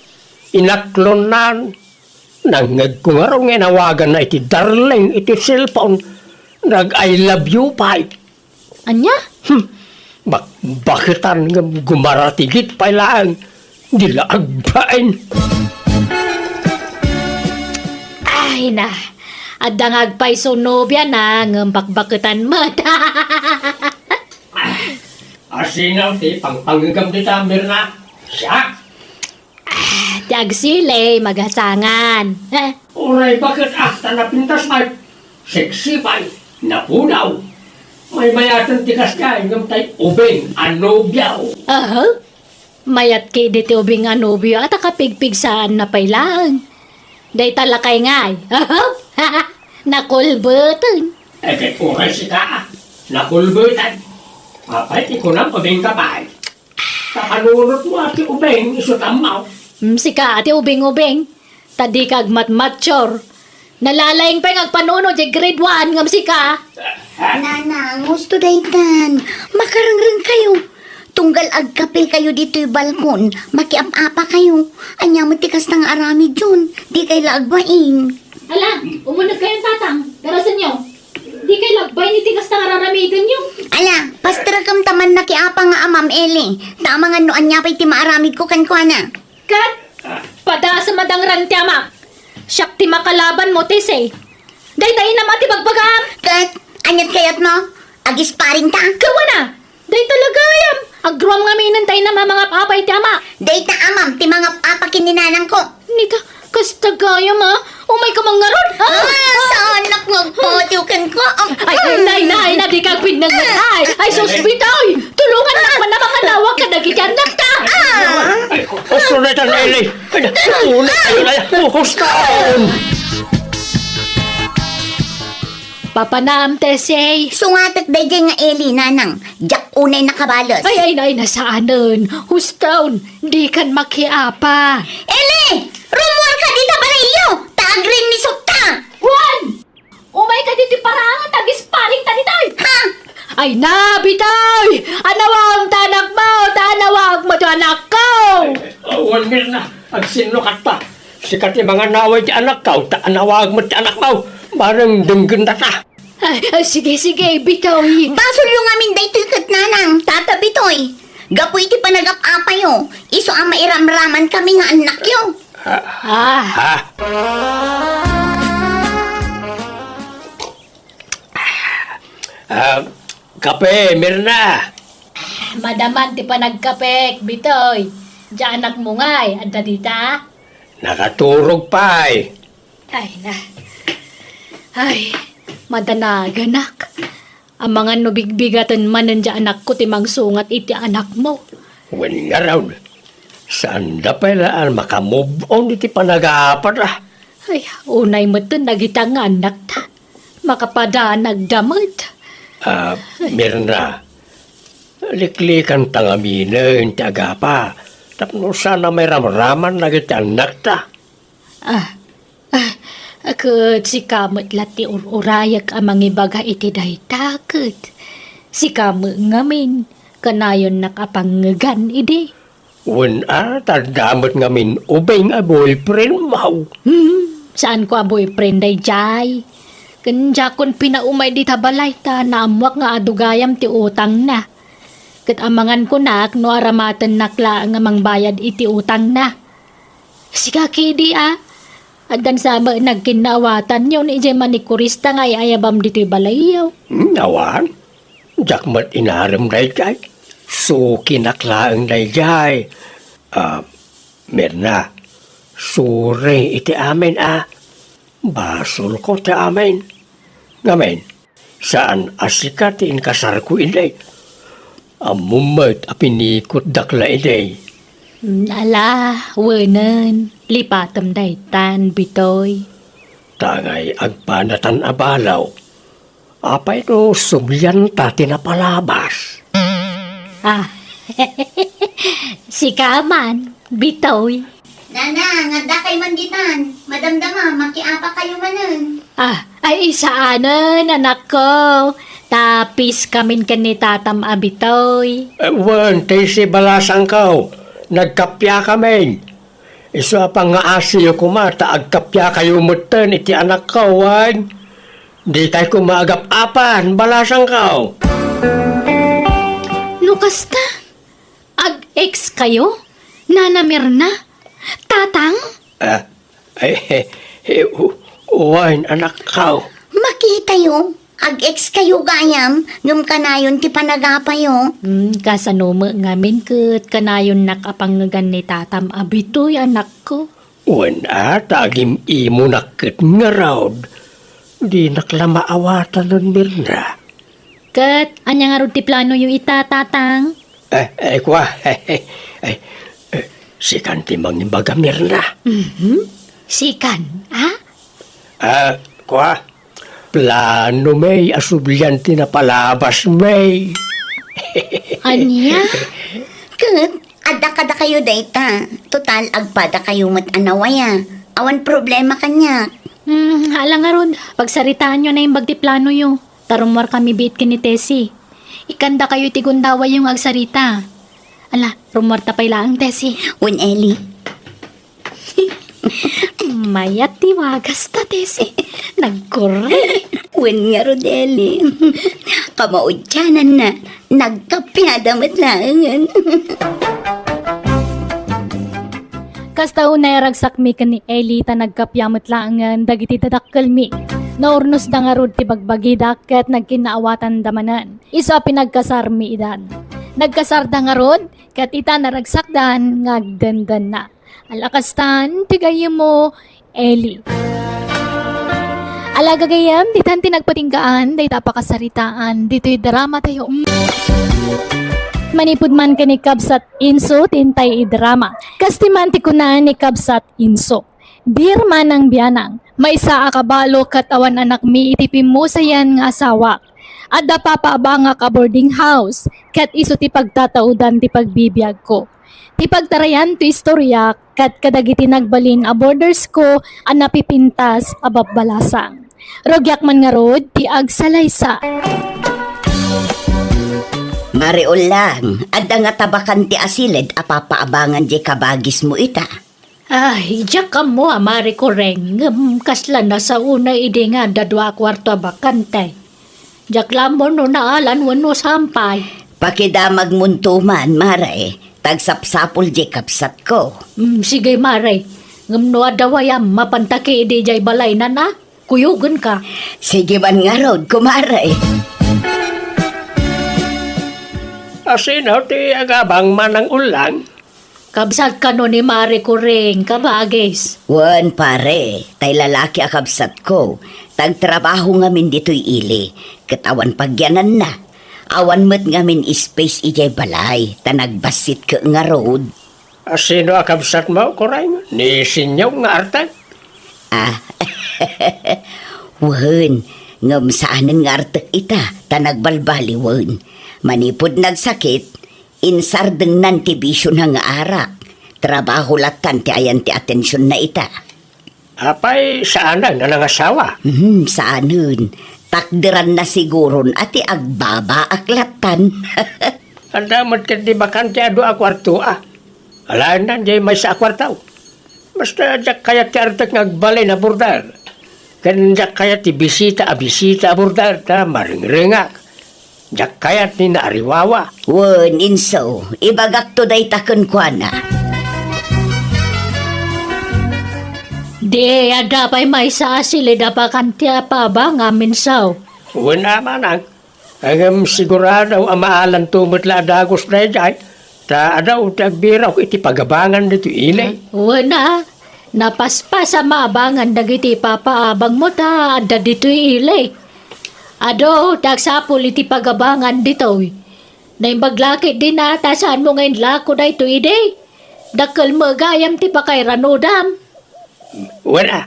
Inaklon na. Nangag ko nga raw nga nawagan na iti darling iti cellphone. Nag-I love you pa. Anya? Bakitan nga gumaratigit pa lang. Dila agbain. Ay na, adangag pa'y sunobya na ngambakbaketan mata. Asinaw ti pangpanggam ti tamir na. Siya. Tiag sile, magasangan. Uray bakit tanapintas ay sexy pa napunaw. May mayatan ti kasya ngam tay ubing anobyaw. Mayat kay diti ubing anobyo at akapigpig saan na pailang. Day talakay ngay. Nakulbutan. Kay uray si ka. Nakulbutan. Papay ti kunang ubing kapay. Kakanunot mo at ti ubing isutamaw. Sika ati ubing-ubing. Tadi kag matmatchor. Nalalayang pa yung agpanuno di grade 1 ngam sika. Nanang, gusto daytan. Makarangrang kayo. Tunggal agkapil kayo dito'y balkon, makiap-apa kayo. Anya mo tikas ng arami dyan, di kay laagbain. Ala, umunod kayong tatang. Darasan nyo. Di kay lagbay ni tigas na kararamigan nyo. Ala, pastra kam taman nakiapa nga amam Eli. Tama nga no anya pa'y ti maaramid ko kan kuana. Kat, pada sa madang rantiamak. Siyak ti makalaban mo, Tese. Day-day na mati bagbagam. Kat, anyat kayat mo? Agis paring ta? Kawa na. Day talaga yam. Agruam nga minantay na mga papay ti ama. Day ta amam, ti mga papakininanang ko. Nita, kasta gayam ha. Umay ka mga ron. Sa anak nga patiukan ko. Ay, nay, di ka pinangat. Ay, sospitoy. Tulungan naman na mga lawak ka nagigyanak ta. Sulitan, Eli! Ulit kayo na yan! Hustaon! Papanam, Tese. Sungatak day nga Eli, nanang. Jak unay nakabalos. Ay, nasaanan. Hustaon, di kan makiapa. Eli! Rumor ka dito pala iyo! Taagring ni Sukta! Juan! Umay ka dito parangan, tagis-paring tanitoy. Ha? Ay na, bitoy! Anawang tanak mo, tanawag mo to anak ko! Awan Mirna, ang sinukat pa. Sikat yung mga naway ti anak ka, taanawag mo ti anak mo. Barang denggan ta. Ay, sige, bitoy. Basol yung amin day tukat nanang, tatabitoy. Gapoy ti panagap-apa yo. Iso ang mairamraman kami nga anak yo. Ha? Kape, Mirna. Madaman ti panagkapek, bitoy. Diyan anak mo nga'y, anda dita? Nakaturog pa eh. Ay, madanaganak. Ang mga nubigbigatan man nandiyan anak ko timang sungat iti anak mo. Wen nga raw. Saan da pala makamove on iti panag-aapat ah. Ay, unay mo to nagitang anak ta. Makapada nagdamot. Mirna. Liklikan tangaminin ti agapa. Tapno sana may ramraman na iti anak ta. Akut si kamot lati urayag amang ibaga iti daytakot. Si kamot ngamin, kanayon nakapangagan idi. Wen tardamot ngamin ubay nga boyfriend mo. Saan ko a boyfriend day jay? Kanya kon pinaumay di tabalay ta, naamwak nga adugayam ti utang na. Kat amangan ko nak, no aramatan nakla nga mang bayad iti utang na. Siga kidi Adan sama nagkinawatan yun ni Jay manikurista nga ayabam dito balayaw. Nawan. Jakmat inaram na jay. So kinaklaang na jay. Mirna. Sure iti amin Basol ko ti amin. Ngamen. Saan asikatin kasar ko inday. Amumat apinikot dakla inday. Ala, wanan, lipatam daytan, bitoy. Tangay agpanatan abalaw. Apay no sumyan ta tinapalabas. Si Kaman, bitoy. Nana, ngada kay manditan. Madamdama, makiapa kayo manan. Ay isaanan, anak ko. Tapis kamin ni tatam abitoy. Wan, tayo si balasang kao. Nagkapya kami. Iso pang nga asiyo kumata, agkapya kayo mutan iti anak ko, wan. Di tayo kumagap-apan, balasang kao. Lukas ta? Ag-ex kayo? Nanamir na? Tatang? Wan, anak kao. Makita yo. Ag-ex kayo gayam. Ngum kanayon ti panagapa yo. Kasanoma ngamin kat kanayon nakapangagan ni tatam abitoy anak ko. Wan tagim imo nakit nga raw. Di naklamaawatan nun, Mirna. Kat, anya nga ron ti plano yung itatatang? Kwa, si kanti mangimbaga, Mirna. Sikan, Kwa, plano may asublyan palabas may. Anya? Kat, ada kayo dayta. Total, agpada kayo mat-anawaya. Awan problema kanya. Hala nga ron, pagsaritaan nyo na yung bagtiplano yung. Tarumwar kami bit ni Tessie. Ikanda kayo tigundawa yung agsarita. Ala, rumarta pa ilang Tesi. Wen Eli. Mayat tiwagas ta Tesi. Nagkore. Wen nga Rodeli. Kamaudyanan na. Nagkapyadamat lang. Kasta unay ragsak mi ni Eli ta nagkapyamot laangan dagiti tadakkel mi. Naurnos da nga rod ti bagbagidak ket nagkinaawatan damanan. Isa pinagkasar mi idan. Nagkasar da nga rod ket ita naragsakdan ngagdandan na. Alakastan tigayem mo Eli. Alaga gayam ditan tinagpatinggaan day tapakasaritaan dito'y drama tayo. Manipud man kani Kabsat Inso tintay idrama. Kastiman ti kunaan ni Kabsat Inso. Dir man ang biyanang, may isa akabalo kat awan anak mi itipim mo sayan nga asawa. Adda papaaba nga ka boarding house, kat iso ti pagtataudan ti pagbibiyag ko. Ti pagtarayan ti istorya, kat kadagiti nagbalin a borders ko, ang napipintas a babbalasang. Rogyak man nga rod, ti agsalaysa. Mariol lang, adda nga tabakan ti asilid apapaabangan di kabagis mo ita. Ay, diyak ka mo, amari ko reng. Kasla na sa una ide nga dadwa kwarto bakante. Diyak lang mo no naalan wano sampay. Pakidamag muntuman, mare, tagsapsapol di kapsat ko. Sige, mare. Ngamno adawayam, mapantaki ide jay balay na na. Kuyugan ka. Sige man nga rod, kumare. Asino ti agabang manang ulang? Kabsat ka no ni mare ko reng, kabagis. Wan pare, tay lalaki akabsat ko. Tagtrabaho ngamin dito'y ili. Katawan pagyanan na. Awan mo't ngamin space ijay balay. Tanagbasit ka nga road. Asino akabsat mo, Koreng? Ni sinyaw nga artag? Ah, wan. Ngam saanan nga artak ita. Tanagbalbali wan. Manipod nagsakit. Insardeng nantibisyon nga arak. Trabaho latan ti ayan ti atensyon na ita. Apay, saan na nangasawa? Saanan. Takdiran na siguron ati agbaba aklatan. Ang damot ka di bakante ado a kwarto Alaan na, di may sa kwartaw. Basta jak kaya ti artak ngagbalay na burdar. Kan jak kaya ti bisita a burdar ta maringringak. Jak kaya ti naariwawa. Wan, inso. Ibagak to day takon kwa na. Di, ada pa'y may sa asilid pa kantya pa ba nga minsaw. Wala manang. Ang sigurado ang maalan tumot la dagos na jay. Ta adaw tagbiraw iti pagabangan dito ilay. Wana, napaspas sa maabangan dagiti papaabang mo ta, ada dito ilay. Ado, tagsapol iti pagabangan dito. Naimbaglakit din na, saan mo ngayon lako na ito ide? Dakal mo gayam ti pakay ranodam. Wala.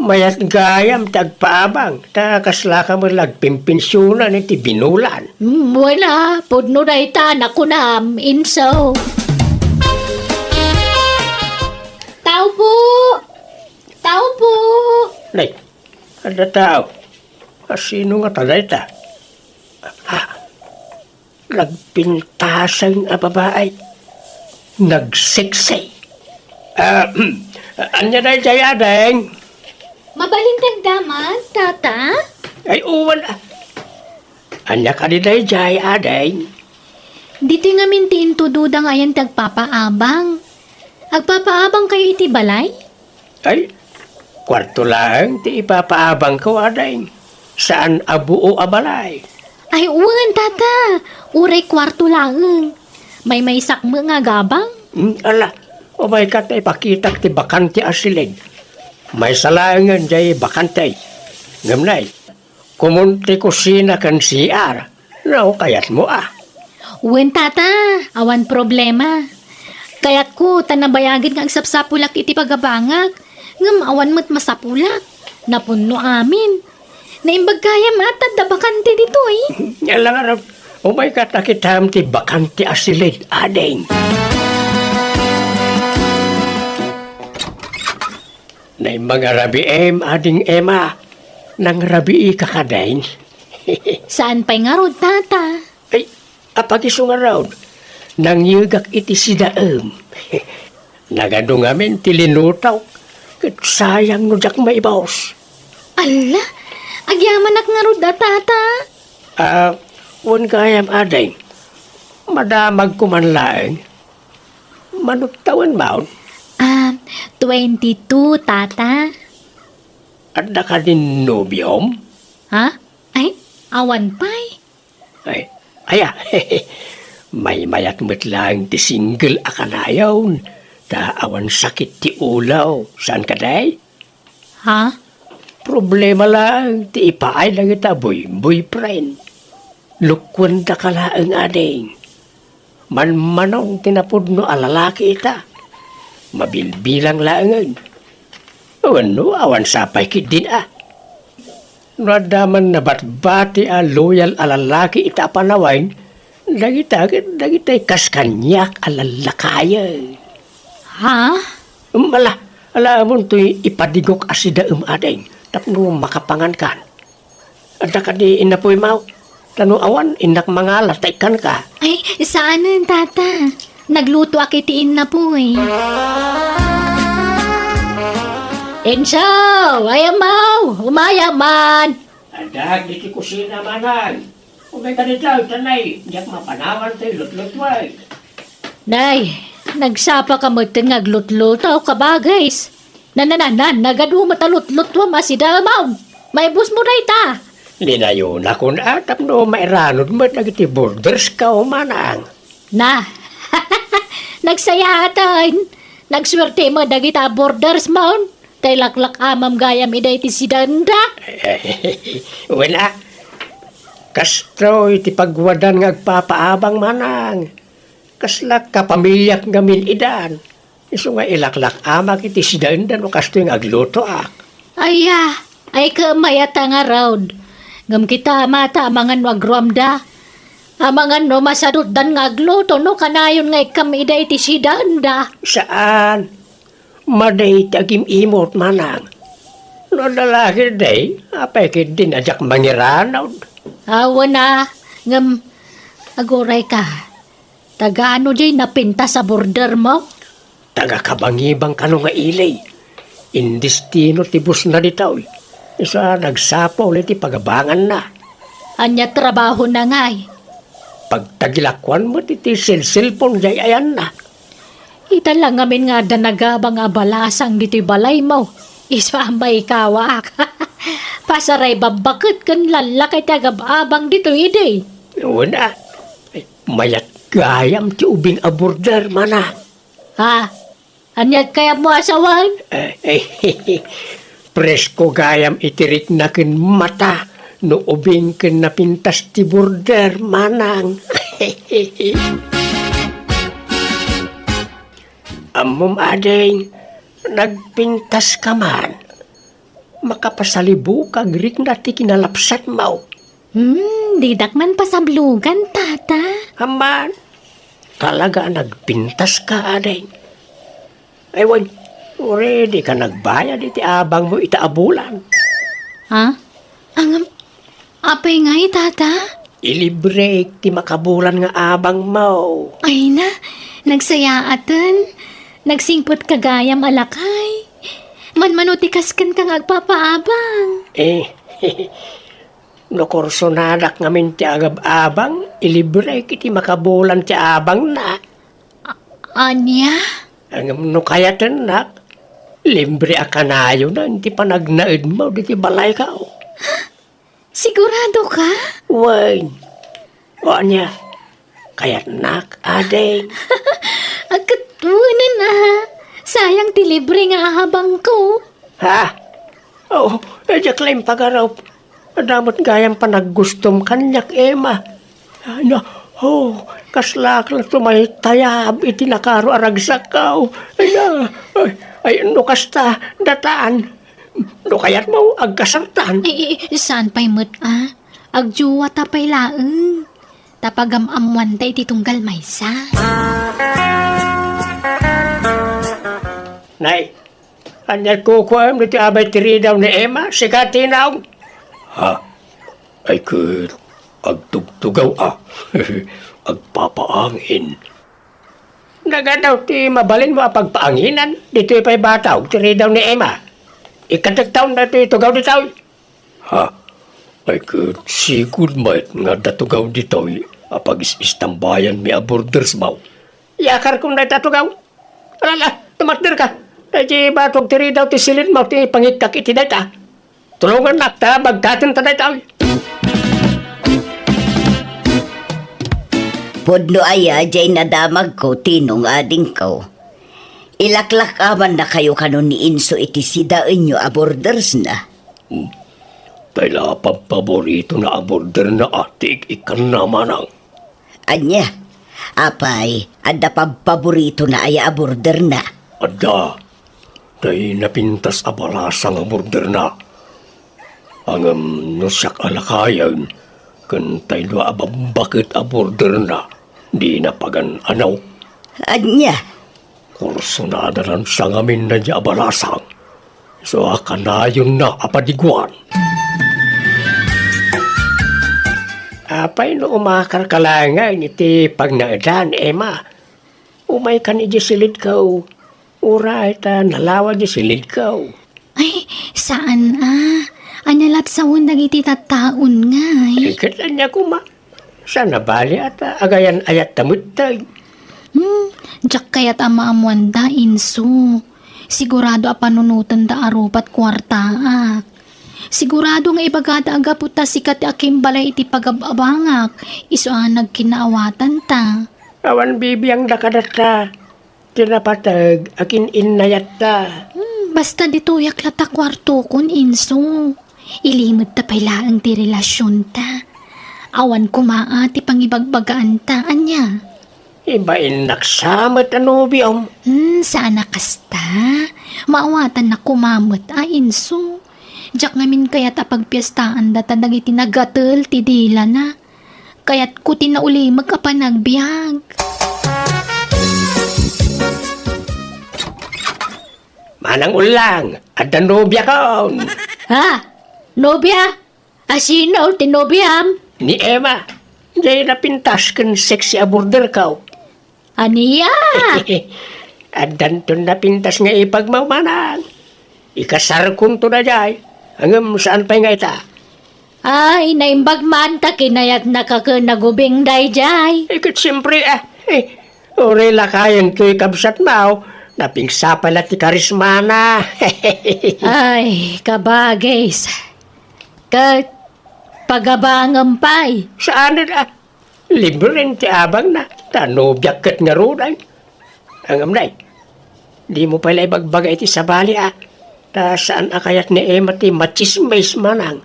Mayat gayam tagpaabang. Ta kasla ka mo lagpimpensyunan iti binulan. Wala, pudno na ita, naku na, inso. Tao po! Tao po! Nay, ada tao. Sino nga talay ta? Nagpintasang a babae. Nagsiksay. Anya na jayadeng. Mabalintang daman, tata? Ay uwan Anya ka ni jayadeng. Dito nga mintiin tududang ayan tagpapaabang. Agpapaabang kayo iti balay? Ay, kwarto lang ti ipapaabang ko adeng. Saan abuo abalay? Ay, uwan, tata. Uray kwarto lang. May sakmo nga gabang. Ala, o may katay pakitak ti bakante asilig. May salangan jay bakante. Ngamnay, kumunti kusina kan CR. No, kayat mo Uwan, tata. Awan problema. Kayat ko, tanabayagin nga ang sapsapulak iti pagabangag. Ngam awan mo't masapulak. Napuno amin. Naimbag kaya matad da bakante dito Alang arap, o may katakitam ti bakante asilig adeng. Nay mga rabi ading ema, nang rabi kakadain. Saan pa'y nga rod, tata? Ay, apagiso nga raw. Nangyugak iti si daem. Nagado ngamin tilinutaw. Kat sayang no jak maibaos. Ala, agyamanak nga rod tata. Wan gayam aday. Madamag kumanlaeng. Manugtawan maun. 22 tata. At ka din nobyom. Ha? Ay, awan pa'y. Ay, aya. May mayat mo't lang ti single akanayaw. Ta awan sakit ti ulaw. Saan ka day? Ha? Problema lang, ti ipaay lang ita boyfriend. Lukwan da ka laang ading. Manmanong tinapod no alalaki ita. Mabilbilang laangan. Ano, awan sapay kit din Nadaman na batbati loyal alalaki ita panawain. Dagitay kaskanyak alalakaya. Ha? Ala mo to'y ipadigok asida ading. Tapno makapangan kan. At ka di inapoy mau. Tano awan, inak mga lataykan ka. Ay, saan tata? Nagluto akitiin na po eh. Ensaw! Ayamaw! Umayaman! Adag, di ki kusina manan. Umay ka nito, tanay. Diyak mapanawan tayo, lutlutway. Nay, nagsapa ka mo ngaglut-lutaw ka bagay's. Nagadu matalut-lutwa masidamaw. May bus mo na ita. Linayo na kun atap no mairanod mo nagiti borders ka o manang. Na, nagsayatan. Nagswerte mo dagita borders mo. Tay laklak amam gayam iday ti sidanda. Wala. Kastro iti pagwadan ngagpapaabang manang. Kaslak kapamilyak ngamin idan. Iso nga ilaklak amak iti sidanda no kasto yung agluto Aya, ay kamayata nga round. Ngam kita mata amangan no agruamda. Amangan no masadot dan nga agluto no kanayon nga ikam iday ti sidanda. Saan? Maday tagim imot manang. No lalaki day, apay kit din ajak mangiranaw. Awa na, ngam aguray ka. Tagaano jay napinta sa border mo? Taga kabangibang kano nga ilay. Indistino tibus na ditaw. Isa nagsapaw ulit pagabangan na. Anya trabaho na ngay. Pagtagilakwan mo titi cellphone jay ayan na. Ita lang amin nga danagabang abalasang dito'y balay mo. Isa may kawak. Pasaray babakit kan lalaki tagababang dito'y iday. Una, mayat gayam ti ubing aborder mana. Ha? Anyag kaya mo asawan? Presko gayam itirik na kin mata no ubing kin napintas ti border manang. Amom adeng, nagpintas ka man. Makapasalibu kag rik na ti kinalapsat mo. Didak man pasablugan, tata. Haman, talaga nagpintas ka adeng. Ewan, ready ka nagbayad iti abang mo itaabulan. Ha? Apay nga tata? Ilibre ti makabulan nga abang mo. Ay na, nagsayaatan. Nagsingpot kagayam alakay. Manmanutikas kan kang agpapaabang. No korsonadak ngamin ti agab-abang, ilibre kiti makabulan ti abang na. Anya? Ang no kayatan nak, libre akanayo na, hindi pa nagnaid mo, di ti balay ka. Sigurado ka? Wan, o niya, kayat nak, adeng. Agkatunan na. Sayang ti libre nga habang ko. Ha? Oo, edya claim pagaraw. Adamot gayang pa naggustom kanyak, Emma. Ano, kaslak lang tumay tayab, itinakaro aragsak ka. Ay, no kasta, dataan. No kayat mo, agkasartan. Saan pa'y mo't Agjuwa tapay laeng. Tapagam-amuan tay titunggal maysa. Nay, anyal kukuam dito abay tiri daw ni Emma, sikati na. Ha? Ay agtugtugaw agpapaangin. Nagadaw ti mabalin mo pagpaanginan. Dito ipa'y bataw, tiri daw ni Emma. Ikatagtaon na ito itugaw dito. Ha? Ay sigud mait nga datugaw dito apag istambayan mi a borders maw. Yakar kung na tatugaw. Alala, tumatdir ka. Ay batog tiri daw ti silid mo ti pangikak iti data. Tulungan nakta, magkatin ta dito. Podno aya, jay nadamag ko, tinong ading ko. Ilaklak aman na kayo kanon ni Inso iti sidaan nyo a borders na. Tayla paborito na a border na atik ikan naman ang. Anya, apay, adda paborito na aya a border na. Ada, day napintas a balasang a border na. Ang nusyak alakayan, kan taylo abambakit a border na, di na pagan anaw. Anya, Kursunada ng sangamin na niya balasang. So akanayon na apadiguan. Apay no umakar kalangan iti pagnaedan, Emma. Umay ka ni silid kaw. Uray ta nalawa di silid kaw. Ay, saan Analat sa undag iti tattaon nga Ikat niya kuma. Sana bali at agayan ayat tamutay. Diyak kaya't amaamuan da, Inso. Sigurado a panunutan da arupat kwartaak. Sigurado nga ibagada aga puta sikat akim balay iti pagababangak. Iso nagkinaawatan ta. Awan bibiyang nakadata. Tinapatag akin inayat ta. Basta dito yaklata kwarto kon, Inso. Ilimod ta pailaang ti relasyon ta. Awan kumaati pangibagbagaan ta, anya. Ibain naksamat ano biyong. Sana kasta. Maawatan na kumamot, Inso. Diyak ngamin kaya't apagpiyestaan data dagiti nagatel ti dila na. Kaya't kuti na uli magkapanagbiag. Manang ulang, at nobya ka. Ha? Nobya? Asino ti nobyam? Ni Emma, jay napintas kan sexy aborder ka. Aniya? At danton napintas nga ipagmamanan. Ikasar kong to na jay. Hanggang saan pa nga ita? Ay, naimbag man ta kinayat nakakanagubing dayjay. Ikat siyempre ore lakayan ko'y kabsat mao. Napingsa pala ti karismana. Ay, kabagay. Pagabangan pa'y. Saan na? Libre ti abang na. Tanobyak kat nga ruday. Ang amnay. Di mo pala ibagbagay ti sabali Ta saan akayat ni Emma ti machismays manang.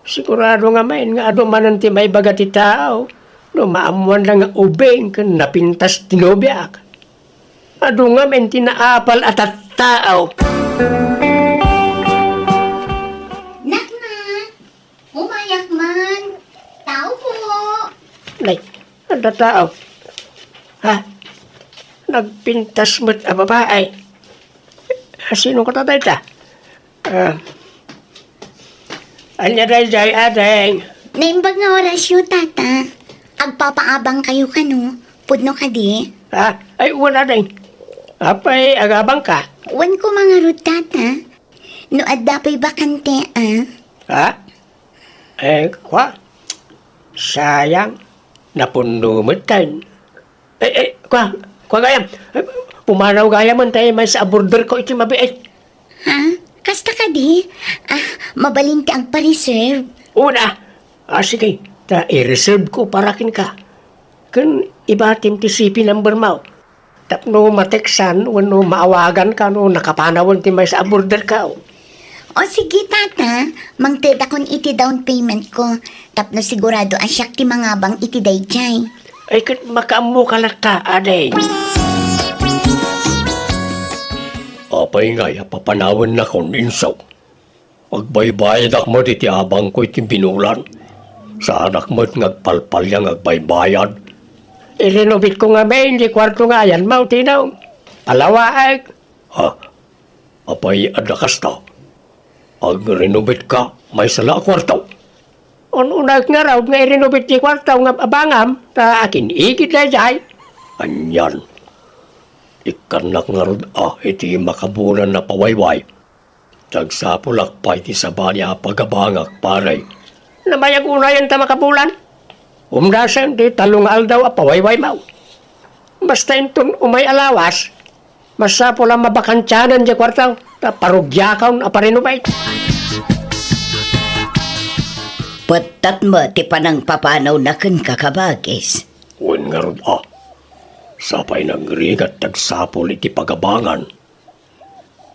Sigurado nga main nga ado manan ti may baga ti tao. No maamuan lang nga ubeng kan napintas tinobyak. Ado nga men tinaapal at tao. Nakman! Umayak man! Tao po! Nay, ada tao. Ha? Nagpintas mo't babae. Sino ka tatay ta? Anya day jay adeng. Naimbag nga orasyo, tata. Agpapaabang kayo kano. Pudno ka di. Ha? Ay, wala deng. Apay, agabang ka. Wan ko mga rod, tata. No adapay bakante, Ha? Kwa? Sayang. Napundo mo tayo. Kwa gayam. Pumanaw gayam man tayo may sa aborder ko iti mabiit. Ha? Kasta ka di? Mabalinti ang pa-reserve. Una. Sige. I-reserve ko para kin ka. Kun ibatim ti CP number mo. Tapno mateksan, wano maawagan ka no nakapanawan ti may sa aborder ka. O sige, tata. Mangteda kon iti down payment ko. Tapno sigurado asyak ti mga bang iti dayjay. Ay kat makaamu ka lang ka, aday. Apay nga, papanawan na kong insaw. Agbaybayad ak mo ti abang ko iti binulan. Sa anak mo't ngagpalpalyang agbaybayad. I-renovate ko nga may, hindi kwarto nga yan, mautinaw. Palawaag. Ha? Apay adakas ta. Ag-renovate ka, may sala kwarto. Unag nga raw, nga i-renovate ti kwarto nga abangam, ta akin igit na jay. Anyan. Ikanak nga ron iti makabunan na pawayway. Tagsapulak pa iti sabanya pagabangak paray. Namayag unayan ta makabulan. Umdasan di talungal daw pawayway mau. Basta intun umay alawas. Masapula mabakantyanan di kwartaw. Parugyakaw na parinubay. Patat mo ti panang papanaw na kun kakabagis. Uwan nga ron sapay nagrigat tagsapul iti pagabangan.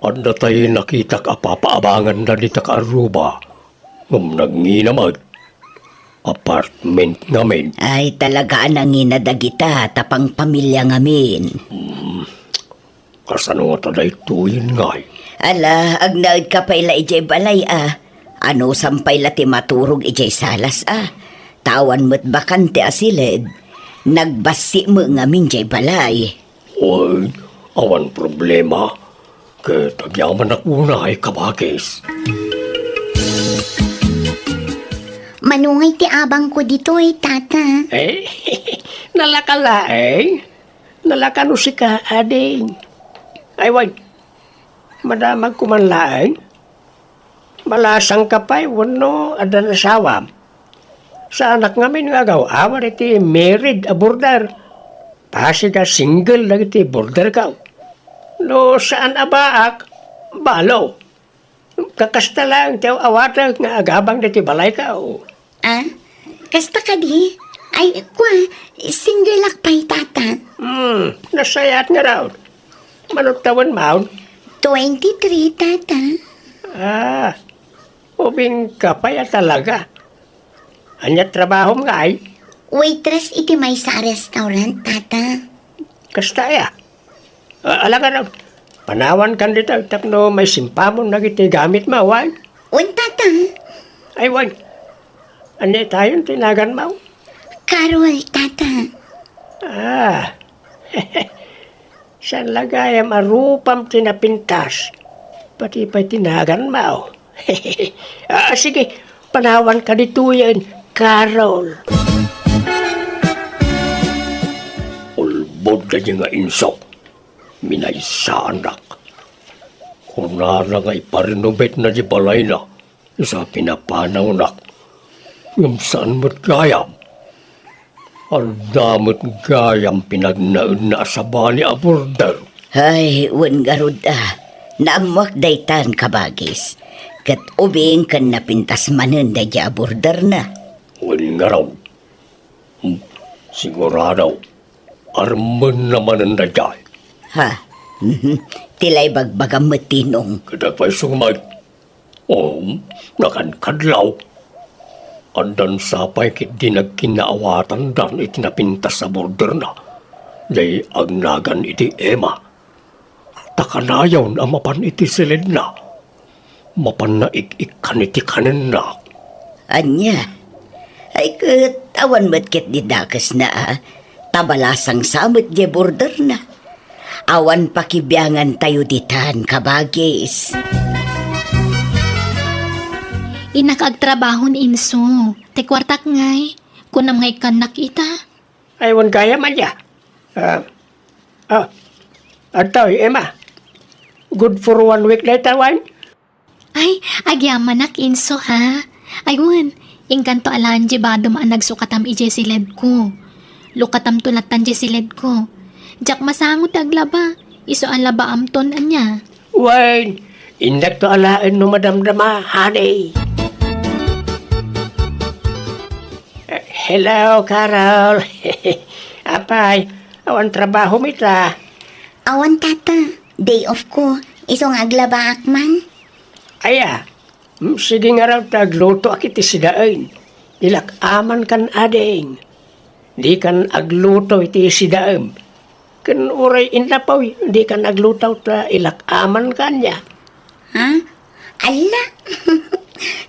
Anda tayo nakita ka papaabangan na dita ka Aruba. Nagninamag. Apartment ngamin. Ay talaga nang inadagita tapang pamilya ngamin. Kasano nga taday tuyin ngay. Ala, agnaud ka pa ila ijay balay Ano sampay la ti maturog ijay salas Tawan mo't bakante asilid. Nagbasi mo ngamin jay balay. Uy, awan problema. Kaya tagyaman ako na ay kabakis. Manungay ti abang ko dito tata. Nalakalaeng. Nalakano si ka, ading. Ay, wag. Madamag kumanlaeng. Malasang kapay, wano, adan asawam. Sa anak ngamin nga gaw, awar iti married a border. Pasi ka single na iti border ka. No, saan abaak? Balo. Kakasta lang, tiyaw awata nga agabang iti balay ka. Kasta ka di? Ay, single lakpay tata. Nasayat nga raw. Manutawan maun. 23 tata. Ubing kapay talaga. Anya trabaho nga ay. Waitress iti may sa restaurant tata. Kasta ya. Alaga raw. Panawan kan dito. Tapno may simpamon na iti gamit mo, wag. Tata. Ay, wag. Anya tayo tinagan mo? Carol tata. San lagayam arupam tinapintas. Pati pa tinagan mo. Sige, panawan ka dito yan, Carol. Ulbod na niya nga insok. Minaysanak. Kunara nga iparinobet na di balay na. Isa pinapanaw nak. Yung saan mo't gayam. Ang damot gayam pinagnaon na sa bali a border. Ay, wan garud Naamuak daytan kabagis. Kat ubing kan napintas manen da ja border na. Wan nga raw. Sigurado. Arman naman ang dajay. Tilay bagbagam matinong. Kadagpay sumay. Nakankadlaw. Andan sapay kit di nagkinaawatan dan itinapintas sa border na. Day agnagan iti Emma. Takanayaw na mapan iti silid na. Mapan na ik-ikan iti kanin na. Anya? Ay katawan mo't kit didakas na tabalasang samot di border na. Awan pakibiyangan tayo ditan kabagis. Inakagtrabahon inso. Te kwartak ngay. Kunam ngay kanak ita. Aywan kaya man ya. Ataw, Emma. Good for 1 week later, wine? Ay, agyaman inso ha. Aywan, ingkanto alaan jibado maan nagsukatam ije siled ko. Lukatam tulatan je siled ko. Jak masangot aglaba. Iso alaba amton anya. Wine, indak to alaan no madamdama, honey. Hello, Carol. Apay, awan trabaho mita. Awan tata. Day off ko. Isong aglaba akman. Aya, sige nga raw tagluto akiti sidain. Ilak aman kan ading. Di kan agluto iti sidaim. Kan uray inapaw, di kan agluto ta ilak aman kanya. Ala.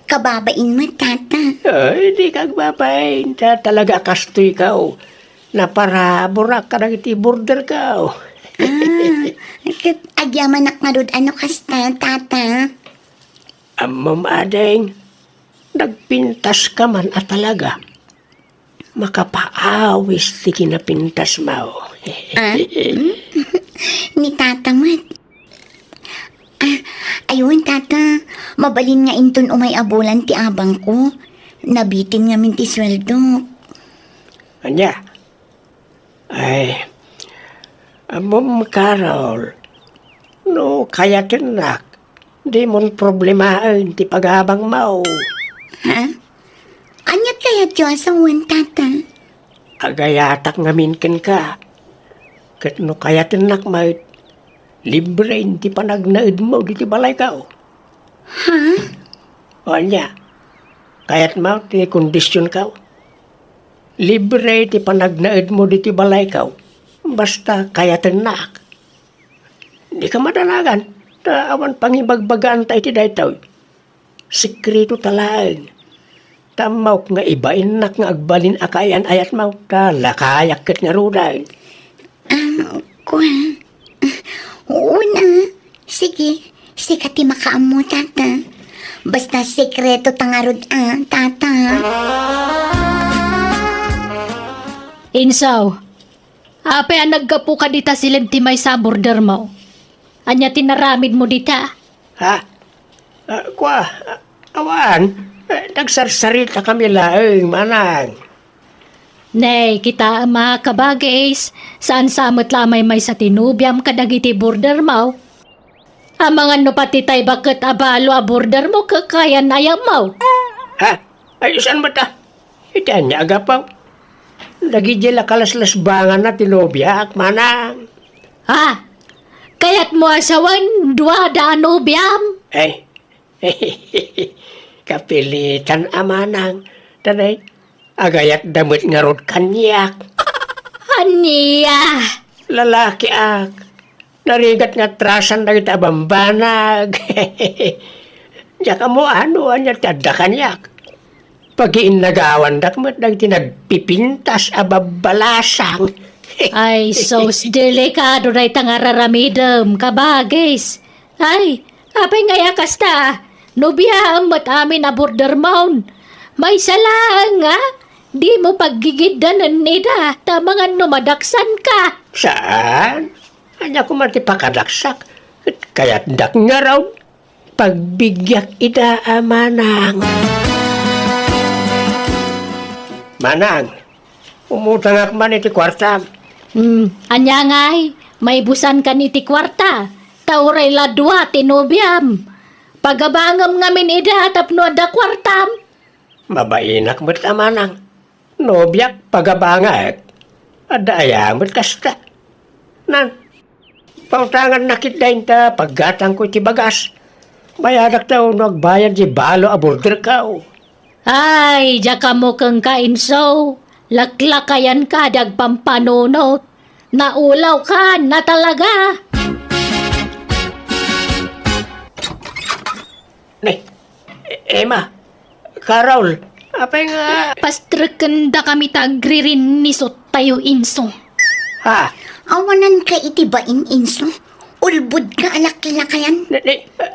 Kababain mo tata. Ay, di kagbabain. Talaga kasto ikaw. Na para burak ka iti border ka. Agyaman nakmarud ano kasta tata. Amam ading, nagpintas ka man at talaga. Makapaawis ti kinapintas mo. ni Tata Mat. Ayun, Tata. Mabalin nga inton umay abulan ti abang ko. Nabitin nga min ti sweldo. Anya? Ay, amom Carol, no kaya tinak, di mon problemain ti paghabang mau. Ha? Anyat kaya Diyos ang wan, Tata? Agayatak ngamin ken ka. Kat no kaya tinak may libre ti panagnaid mo di ti balay ka. Ha? O anya, kaya't mo ti kondisyon ka. Libre ti panagnaid mo di ti balay ka. Basta kaya tinak. Di ka madalagan. Awan pangibagbagaan tayo ti daytaw. Sikreto talaan. Tamaw nga ibain nak nga agbalin akayan ayat mau ta lakayak ket nga ruday. Kuha. Oo na. Sige. Sikati makaamo, Tata. Basta sekreto tangarod, Tata. Insaw, apay ang naggapu ka dita silid ti may sa border mo. Anya tinaramid mo dita. Ha? Kwa, awan. Nagsarsarita kami laeng manang. Nay, kita mga kabagays, saan samot lamay may sa tinubyam kadagiti border mo. Ang mga nupatitay bakit abalo a border mo kakayan ayam mo. Ha? Ay, saan ba ta? Ito niya agapaw. Nagijila kalaslas bangan na tinobya ak manang. Ha? Kaya't mo asawan dua daano biyam. Ay, kapilitan amanang. Tanay, agayat damit nga rod kanyak. Aniya. Lalaki ak. Narigat nga trasan na kita bambanag. Diya ka mo ano, anya tada kanyak. Pag-iin nagawan dakmat nang tinagpipintas ababalasang. Ay, sos delikado na itang araramidam, kabagis. Ay, apay nga kasta. Nubiyam at amin na border mound. May salang, ha? Di mo paggigidanan nida, tamangan numadaksan ka. Saan? Anya ko mati pakadaksak. Kaya't dak nga raw. Pagbigyak ida amanang. Manang, umutang ak man iti kwarta. Anya ngay, may busan ka ni ti kwarta. Tauray ladwa tinubyam. Pagabangam ngamin ida tapno da kwartam. Mabainak mo't amanang. Nobyak pagabangak. Adaya mo't kasta. Nan, pautangan nakit dahin ta paggatang ko iti bagas. Bayadak daw nagbayad di balo a border kao. Ay, jaka mo kang kainso. Laklakayan ka dagpampanunot. Naulaw ka na talaga. Nay, Emma, Carol, apay nga. Pastrekanda kami tagririn ni tayo inso. Ha? Awanan ka itibain, Inso. Ulbud ka alaklakayan.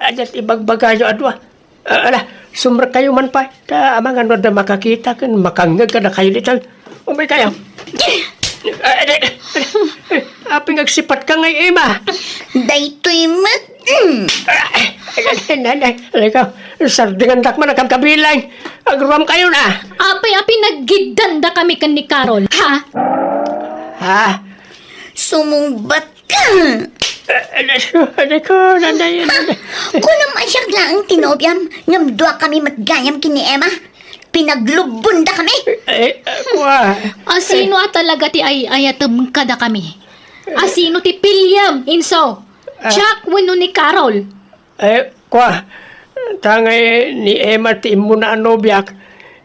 Ajat ibagbagayo adwa. Ala, sumra kayo man pa. Ta amang ano na makakita kan makangag ka na kayo dito. Umay kayo. Aping agsipat ka ngay, Emma. Daytoy mat. Nanay, ikaw, sardingan dak man ang kabilang. Agruam kayo na. Apay-api naggidanda kami kan ni Carol, ha? Ha? Sumungbat ka. Ano ko, nanay. Kung masyag lang ang tinobyam, ngamdwa kami matgayam kini Emma. Pinaglubunda kami. Kwa. Asino talaga ti ayatem kada kami? Asino ti Pilyam, inso? Chuck wano ni Carol. Kwa. Tangay ni Emma ti mo na anobyak.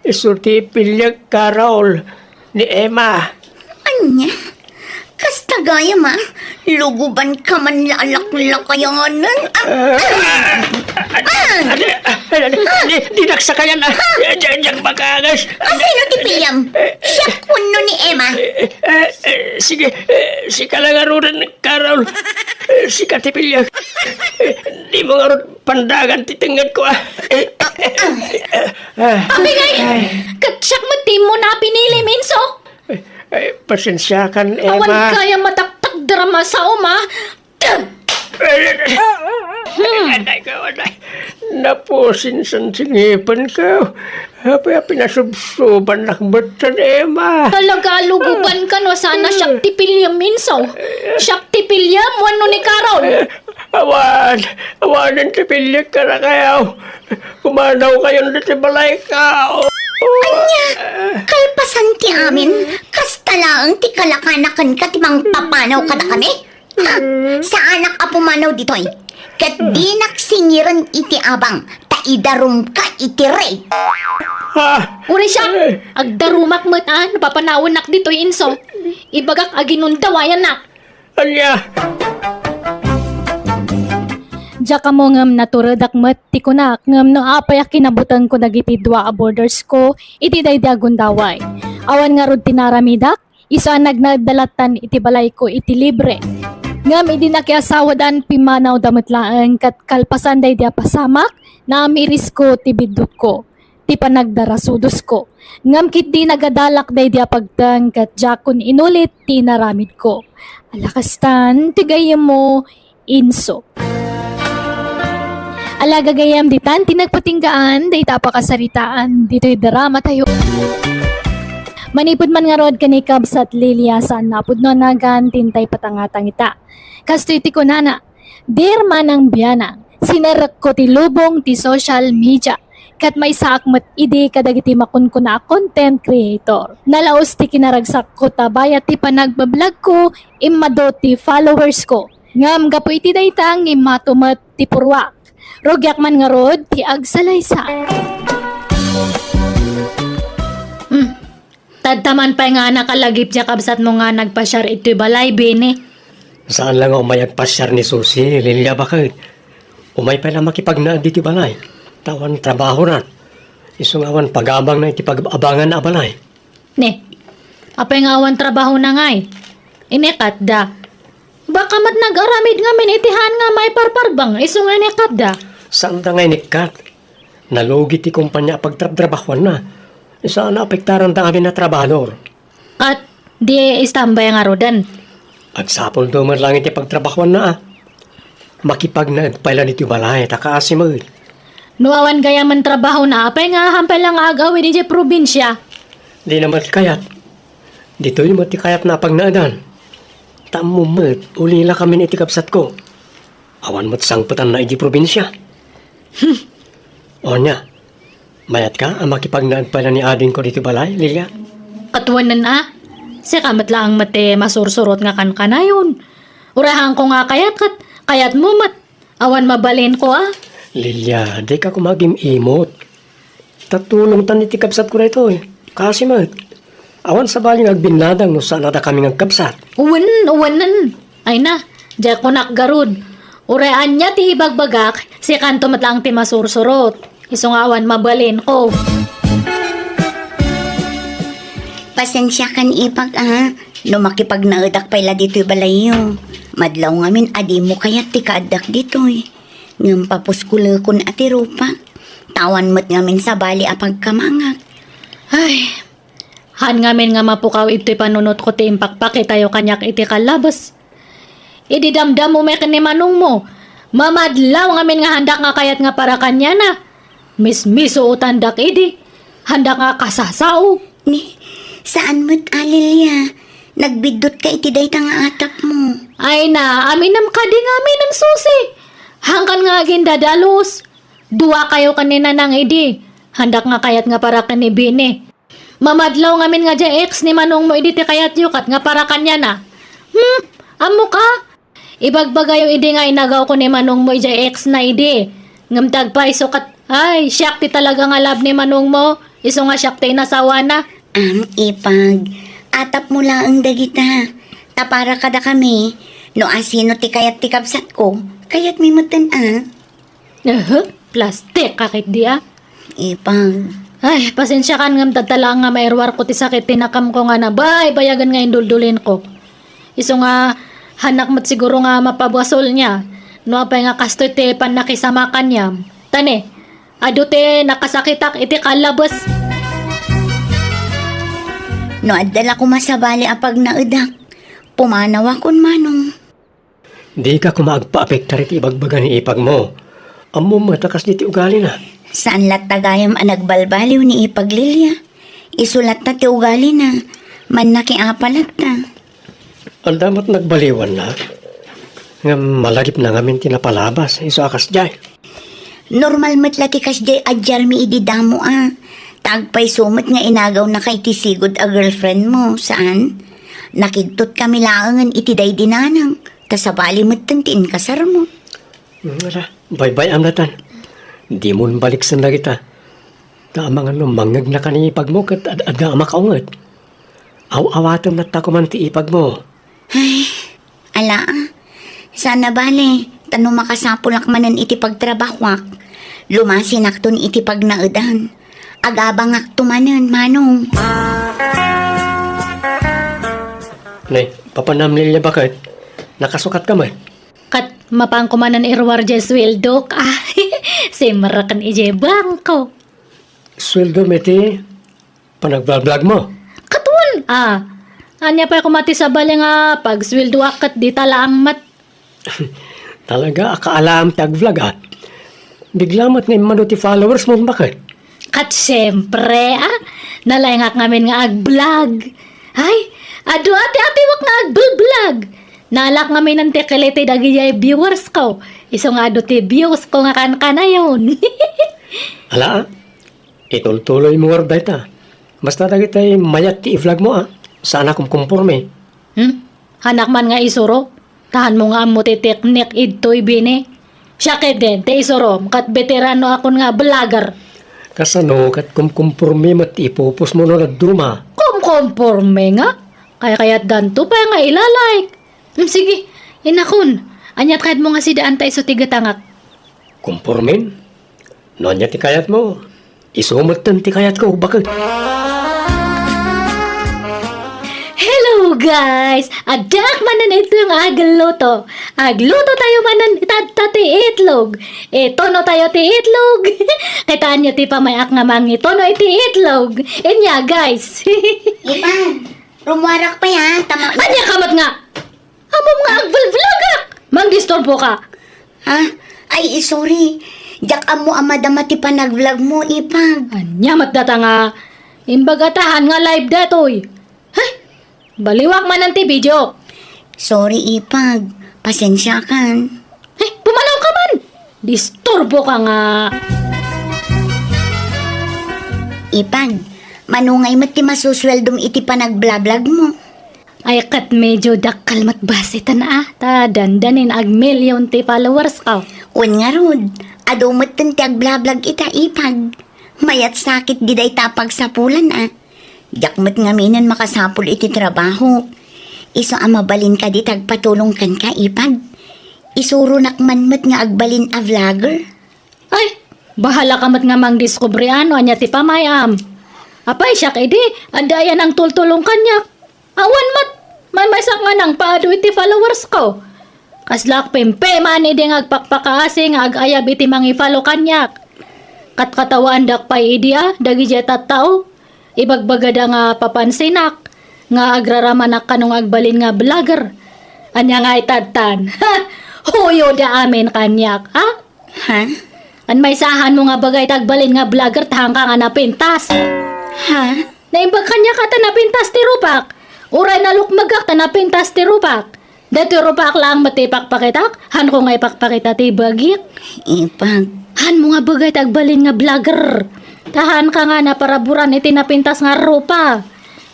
Isurti pilyag Carol ni Emma. Anya? Kasta gaya ma, luguban ka man lalak-lakayanan. Di nagsakayan na. Diyan magagas. Asino ti Pilyam? Siya kuno ni Emma. Sige, si kalangarunan, Carol. Si Katipilyag. Di mo nga ron pandagan titingad ko Abi ngay, katsak mo di mo na pinili, minso. Pasensya kan, Awan Emma. kaya mataktak darama sa uma. Anay ka, anay. Napusin sa singipan ka. Hapaya pinasubsuban lakbat sa ema. Talaga luguban ka no sana Shakti Pilyam minsaw. Shakti Pilyam wano ni Karol. Awanan ti pilik ka na kayo. Kumanaw kayo na ti balay ka. Kalpasan ti amin, kasta lang ti kalakanakan ka ti mang papanaw ka na kami. Ha? Sa anak a pumanaw ditoy. Kat di naksingiran iti abang, taidarum ka iti rey. Ha? Uri siya, agdarumak mo't napapanawon nak dito inso. Ibagak aginundawayan na. Anya? Diya ka mo ngam naturadak mat ti kunak ngam no apayak kinabutan ko dagiti dua a borders ko iti daydi agundaway. Awan nga rod tinaramidak, iso ang nagnadalatan iti balay ko iti libre. Ngam idi nakiasawa daan pimanaw damatlaan kat kalpasan daydi a pasamak na amiris ko ti bidot ko. Ti panagdarasudos ko. Ngam kit di nagadalak daydi a pagdang kat jakon inulit ti naramid ko. Alakastan, tigayam mo, inso. Alagagayam ditan, tinagpatinggaan, day tapakasaritaan, dito'y drama tayo. Manipod man nga rod kanikab sa Lilia sa napod no nagan tintay patangatang ita. Kastoy ti kunana, dir man ang biyanang, sinarak ko ti lubong ti social media. Kat may saakmat ide kadagiti makunkuna content creator. Nalaos ti kinaragsak ko tabayat ti panagbablog ko, imado ti followers ko. Ngam gapo iti daytang imatumat ti purwak. Rogyak man nga rod, ti agsalaysa. Tadtaman pa nga nakalagip siya kabsat mo nga nagpasyar ito balay, bini. Saan lang umayag pasyar ni Susi, Lilia bakit? Umay pa na makipagnaan dito balay. Tawan trabaho ran. Isungawan pag-abang na iti pag-abangan na balay. Ne, apay nga awan trabaho na ngay. Inekat da. Baka mat nag-aramid nga min itihan nga may parparbang, iso nga inekat da. Saan da ngay nikat? Nalugi ti kumpanya pagtrabahuan na. Saan na apektaran da kami na trabahador? At di istambay nga rodan. At sapol do man lang iti pagtrabahuan na makipagnaad pala nito balay, takaasi mo. Nuawan gaya man trabaho na, apay nga hampay lang agawin di probinsya. Di naman kayat. Dito yung mati kayat na pagnaadan. Tamumot, ulila kami ni itikapsat ko. Awan mo't sangputan na iji probinsya. O niya, mayat ka ang makipagnaad pala ni ading ko dito balay, Lilia? Katuwanan si kamat lang mate masursurot nga kan kanayon. Urahan ko nga kayat mo mat. Awan mabalin ko Lilia, di ka kumagim imot. Tatulong tan itikapsat ko na ito Kasi mat, awan sa baling agbinladang no saan nata kami ngagkapsat. Uwanan. Ay na, diya ko nakgarud. Uraan niya ti bagbagak, si kanto matlang ti masursurot. Isungawan mabalin ko. Pasensya kan ipag no makipagnaadak pala dito'y balayo. Madlaw ngamin adi mo kayat ti kaadak dito'y. Ngam papuskulakon ati rupa. Tawan mo't ngamin sa bali apag kamangak. Ay, han ngamin nga mapukaw ito'y panunot ko ti impakpaki tayo kanyak iti kalabas. Ididamdam mo may kanimanong mo. Mamadlaw ngamin nga handak nga kayat nga para kanya na. Mismiso utandak idi. Handak nga kasasao. Ni, saan mo't Lilia? Nagbidot ka iti dayta nga atap mo. Ay na, aminam ka di nga aminam susi. Hangkan nga aging dadalos. Dua kayo kanina nang idi. Handak nga kayat nga para kanibini. Mamadlaw ngamin nga dyan ex ni manong mo idi ti kayat yukat nga para kanya na. Amo ka? Ibagbagayo idi nga inagaw ko ni manong mo dyan ex na idi. Ngamtag pa isukat. Ay, syakti talaga nga lab ni manong mo. Iso nga syakti nasawa na. Ipag, atap mo lang ang dagita. Tapara kada kami. No asino ti kayat ti kapsat ko, kayat may matan Plastic kakit di Ipag. Ay, pasensya kan ngam tatala nga mairwar ko ti sakit tinakam ko nga na bayagan nga induldulin ko. Iso nga hanak mat siguro nga mapabwasol niya. No apay nga kastoy ti panakisamakan niya. Tane, adu ti nakasakitak iti kalabas. No adala ko masabali apag naudak. Pumanaw akon, Manong. Di ka kumagpa-apekta rin ibagbaga ni ipag mo. Amo matakas di ti ugali na. Saan lat tagayam ang nagbalbaliw ni Ipag Lilia? Isulat na ti ugali na. Man nakiapalat na. Ang damat nagbaliwan na. Nga malagip na ngamin tinapalabas. Iso akas jay. Normal matlati kas di adjar mi ididamo Tagpay sumot nga inagaw na kay tisigod a girlfriend mo. Saan? Nakidtot kami laangan itiday dinanang. Kasabali mo't tantiin kasar mo. Bye-bye ang natan. Di mo balik sa na kita. Tamang mangag na kanipag mo kat ada makaungat. Aw-awatom na takuman ti ipag mo. Ay, ala sana bale, tano makasapulak manan iti pagtrabahwak. Lumasinak ton iti pagnaudan. Agabangak tumanan, Manong. Nay, papanamlil niya bakit? Nakasukat ka man. Kat mapangkumanan irwar jay sweldo ka. Simarakan ije bangko. Sweldo meti, panagblog mo. Katun! Anya pa kumati sa bali nga pag sweldo akat di tala ang mat. Talaga, akaalam tag-vlog Biglamat nga mano ti followers mo bakit? Kat siyempre nalayngak ngamin nga ag-vlog. Ay, ado ati wak nga ag-vlog. Nalak ngamin ng tekelete dagiyay viewers ko. Iso nga ado ti views ko nga kan yun. Ala, itultuloy mo warday ta. Basta dagi tayo mayat ti i-vlog mo Sana kung kumpurme. Hanak man nga isuro. Tahan mo nga mo ti teknik idtoy bini. Siya din, te isuro. Kat veterano akon nga vlogger. Kasano kat kung kumpurme mat ipupus mo na nagduma. Kumkonforme nga. Kaya danto pa nga ilalike. Sige, inakon. Anyat kahit mo nga si daan tayo sa tigatangak. Kumpurmen? Nonya ti kayat mo. Isumot tan ti kayat ko. Bakit? Hello guys! Adak manan ito yung agluto. Agluto tayo manan ti itlog. Tono tayo ti itlog. Kitaan nyo ti pamayak nga mangi tono iti itlog. Inya guys. Ipan, rumwarak pa yan. Tama. Anya kamat nga. Amom nga agvlogak. Mang disturbo ka. Ha? Ay, sorry. Jak amo amadama ti panag-vlog mo, Ipag. Anya matdata nga. Imbagatahan nga live datoy. Hay! Baliwak man ang ti video. Sorry, Ipag. Pasensya kan. Hey, pumalaw ka man! Disturbo ka nga. Ipag, manungay mo ti masusweldong iti panag-vlog mo. Ay kat medyo dakal matbase ta na ta dandanin ag million ti followers ka. Un nga rod, ado mo ti ag-vlog ita, Ipag. Mayat sakit di day tapag sa pulan Jak mo't nga minan makasapul iti trabaho. Iso amabalin ka di tagpatulong kan ka, Ipag. Isuro nakman mo't nga agbalin a vlogger. Ay, bahala ka mat nga mang diskubre ano anya ti pamayam. Apay siya kay di, andayan ang tultulong kanya. Awan mat, may sak nga nang paado iti followers ko. Kaslak pempe man iti nga agpakpakaasi nga agayab iti mangi follow kanyak. Katkatawaan dak pay idi dagi jeta tao. Ibagbagada nga papansinak, nga agraramanak kanong agbalin nga vlogger. Anya nga itadtan. Huyo da amin kanyak, ha? Ha? An may sahan mo nga bagay tagbalin nga vlogger tahang ka nga napintas. Ha? Naimbag kanya ka ta napintas ti rupak. Uray na lukmagak ta napintas ti rupak. Dati rupak lang matipak pakitak, han ko nga ipakpakita ti bagik. Ipag. Han mo nga bagay tagbalin nga vlogger. Tahan ka nga na paraburan iti napintas nga rupa.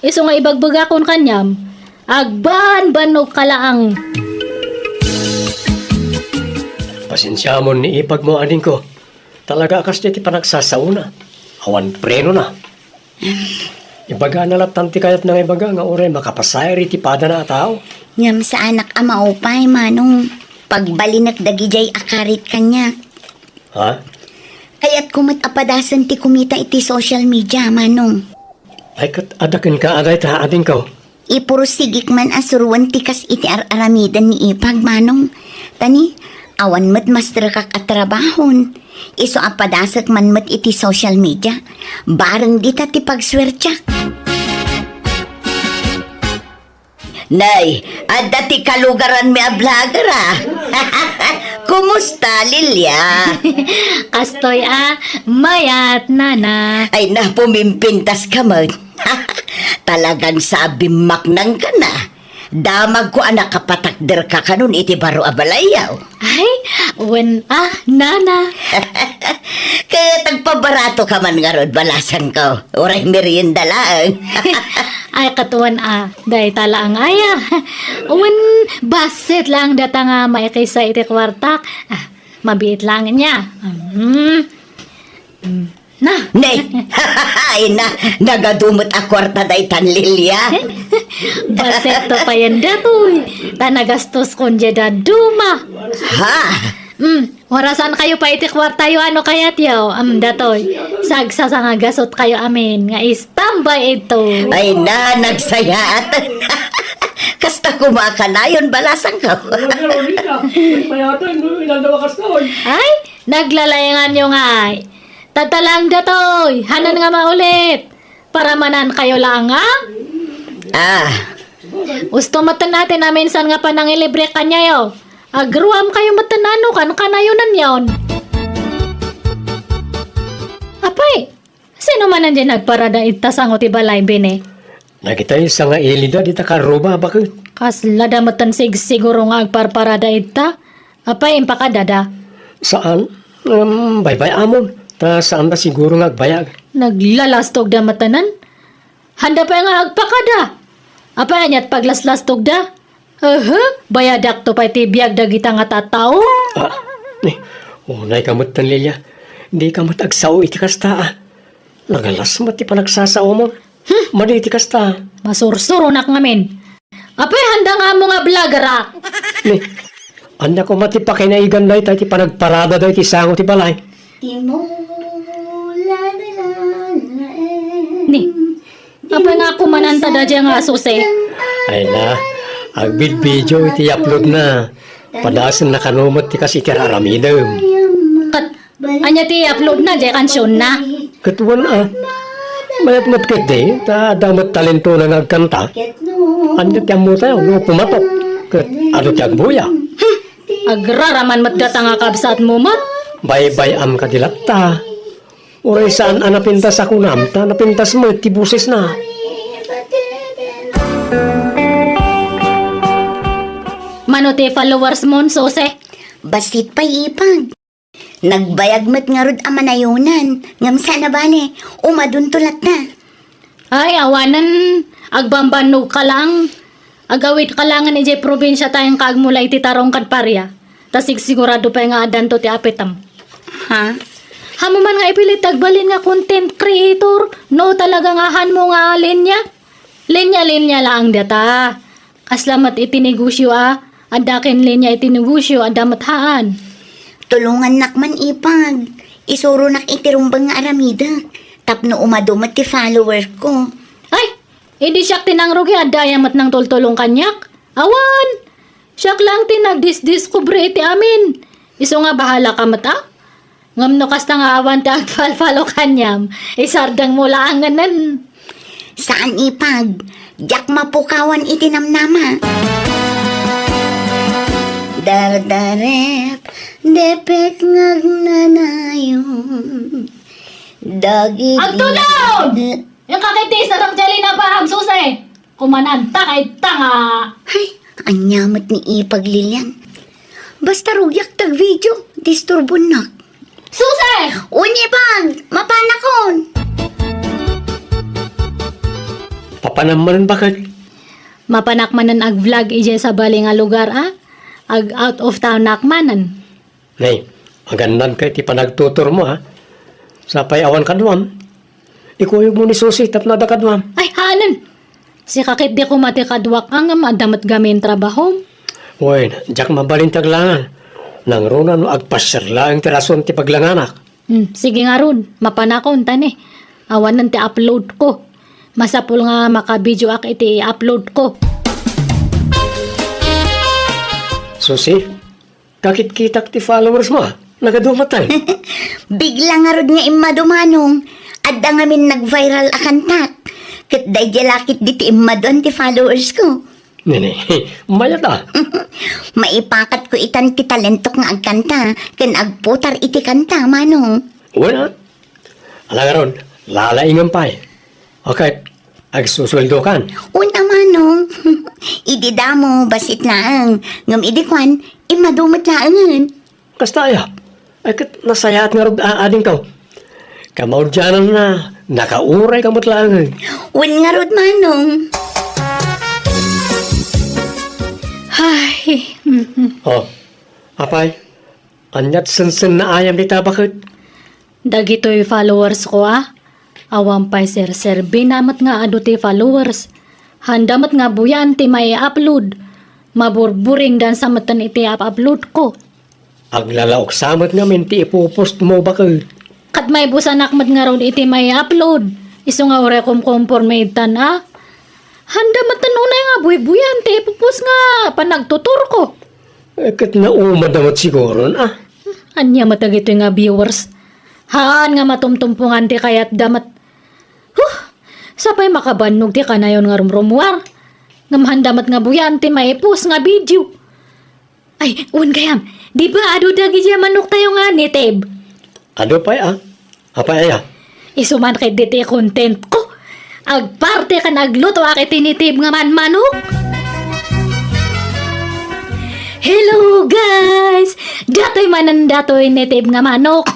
Iso nga ibagbagakon kanyam. Agban banog kalaang. Pasensya mo ni ipag mo aning ko. Talaga akas ti panagsasauna. Awan preno na. Ibaga na lang ti kayat ng ibaga nga oray makapasayri ti pada na tao. Ngam sa anak ama upay, Manong. Pagbalinak dagijay akarit kanya. Ha? Kaya't kumat apadasan ti kumita iti social media, Manong. Ay kat adakin ka agay ta ading ko. Ipuro sigik man asuruan ti kas iti aramidan ni Ipag, Manong. Tani, awan mat master kak at trabahon. Iso apadasak man mat iti social media. Bareng dita ti pagswertyak. Nay, adda ti kalugaran mi a vlogger ah. Kumusta, Lilia? Kastoy mayat nana. Ay na, pumimpintas ka man. Talagang sabi maknang ka na. Damag ko anak kapatakder ka kanun iti baro abalayaw. Ay, nana. Kaya tagpabarato ka man nga ron, balasan ko. Uray merienda lang. Ay, katuan dahi tala ang aya. Basit lang data nga maikisa iti kwartak. Mabiit lang niya. Na. Nay, ay na, nagadumot a kwarta day tan Lilia. Basit to pa yan datoy. Tanagastos kon jeda duma. Ha? Warasan kayo pa iti kwarta yo ano kaya tiyo? Datoy. Sagsa sa nga gasot kayo amin. Nga istambay ito. Ay na, nagsaya at kasta kumakanayon, balasan ka. Ay, naglalayangan nyo nga. Tatalang datoy. Hanan nga maulit. Para manan kayo lang Ah, Gusto matan natin na minsan nga pa nang ilibre kanya yo. Agruam kayo matanano kan kanayonan yon. Apay, sino man nandiyan nagparada itasang o tibalay bine? Nakita yung sa nga ilida, di ta karuba, bakit? Kasla damatan siguro nga agparparada ita. Apay, impakadada. Saan? Bye-bye amon. Ta saan na siguro nga agbayag? Naglalastog da matanan? Handa pa nga agpakada. Apay, anyat paglaslastog da? Bayadak to pa itibiyag da kita nga tatao? Unay kamot tan Lilia. Di kamot agsaw iti kasta. Nagalas mo ti panagsasaw mo. Madi iti kasta. Masursuro nak ngamin. Apay, handa nga mo nga vlogger Anda ko matipakay na igan na iti panagparada daw iti sango ti balay. Ni, apay nga kumananta da dyan nga asuse. Ay na, agbid-video iti upload na. Padasan na kanumot ti kasi kiraramidam. Anya ti upload na dyan kansyon na. Katuan mayat mat ket de, ta damat talento na nagkanta. Anya ti amo tayo, no pumatok. Ket ano ti agbuya. Agraraman matgata nga kabsat mo mat. Bye-bye am kadilatta. Uray saan anapintas ako namta, napintas mo ti buses na. Mano ti followers mo, sose? Basit pa ipag. Nagbayag mat nga rod amanayunan. Ngam sana bale, umaduntulat na. Ay, awanan. Agbambanog ka lang. Agawit ka lang ni Jay probinsya tayong kagmulay ti tarong kadparya. Tasig sigurado pa nga adan to ti apetam. Ha? Hamo man nga ipilit tagbalin nga content creator. No talaga nga han mo nga linya. Linya lang data. Kaslamat itinegosyo Adakin linya itinegosyo adamat haan. Tulungan nakman ipag. Isuro nak itirumbang nga aramida. Tapno umadumat ti follower ko. Ay! Edi siyak tinangrugi adayamat ng tultulong kanyak. Awan! Siyak lang tinagdisdiskubre iti amin. Iso nga bahala ka mata? Ngam no kasta nga awan ti agfalfalo kanyam. Isardang mula ang ganan. Saan ipag? Diyak mapukawan itinamnama. Dardarep, depet ngagnanayon. Dagig... Agtulog! Yung kakiti sarang jali na ba ang susay? Kumananta kay tanga. Ay, anyamat ni ipag Lilian. Basta rugyak tag video, disturbo nak. Susay! Unipag, mapanakon. Papanamanan bakit? Mapanakmanan ag vlog ije sa bali nga lugar Ag out of town nakmanan. Nay, maganan kay ti panagtutor mo Sapay awan kadwam. Ikuyog mo ni Susi tapno da kadwam. Ay, hanan! Si kakit di ko matikadwak ang madamat gamin trabaho. Uy, jak mabalintag langan. Nang runa no agpasir lang ti rason ti paglanganak. Sige nga ron, mapanakon tani. Awanan ti upload ko. Masapul nga makabidyo ak iti upload ko. Susi, kakit kitak ti followers mo Nagadumatay. Bigla nga rod nga imadumanong. Adda nga min nag-viral akantak. Kat day jalakit di ti imadon ti followers ko. Nene, mayat ah. Maipakat ko itan ti talentok nga agkanta, ken agputar iti kanta, manong. Wala. Alagaron, lalaingan pa eh. Okay, agsusweldo kan. Una manong, idida mo, basit laang. Ngam idikwan, imadumot laangan. Kastaya, ay kat nasayaat nga rin ading ka. Kamaw dyanan na, nakauray kamot lang. Wen nga rod manong. Ay, Oh, apay, anyat sensen na ayam di tabakit. dagitoy followers ko Awang pay sir binamat nga ado ti followers. Handamat nga buyan ti may upload. Maburburing dan sa matan iti upload ko. Aglalaok samot nga minti ipupost mo bakit. Kat may busanak mat nga raw iti may upload. Iso nga ore conformate tan Handamat unay nga buyan ti ipupos nga panagtutur ko. Ay kat naumadamat siguro na. Anya matagito nga viewers. Haan nga matumtumpungan ti kayat damat. Sapay makabanog ti kanayon nga rumrumuar. Ngamahandamat nga buyan ti maipos nga video. Ay, un kayam, di ba ado dagi siya manok tayo nga ni Teb? Ado pa'y Apay aya. Isuman kay diti content ko. Agparte ka nagluto akit ni Teb nga manok. Hello guys! Datoy manan datoy ni Teb nga manok.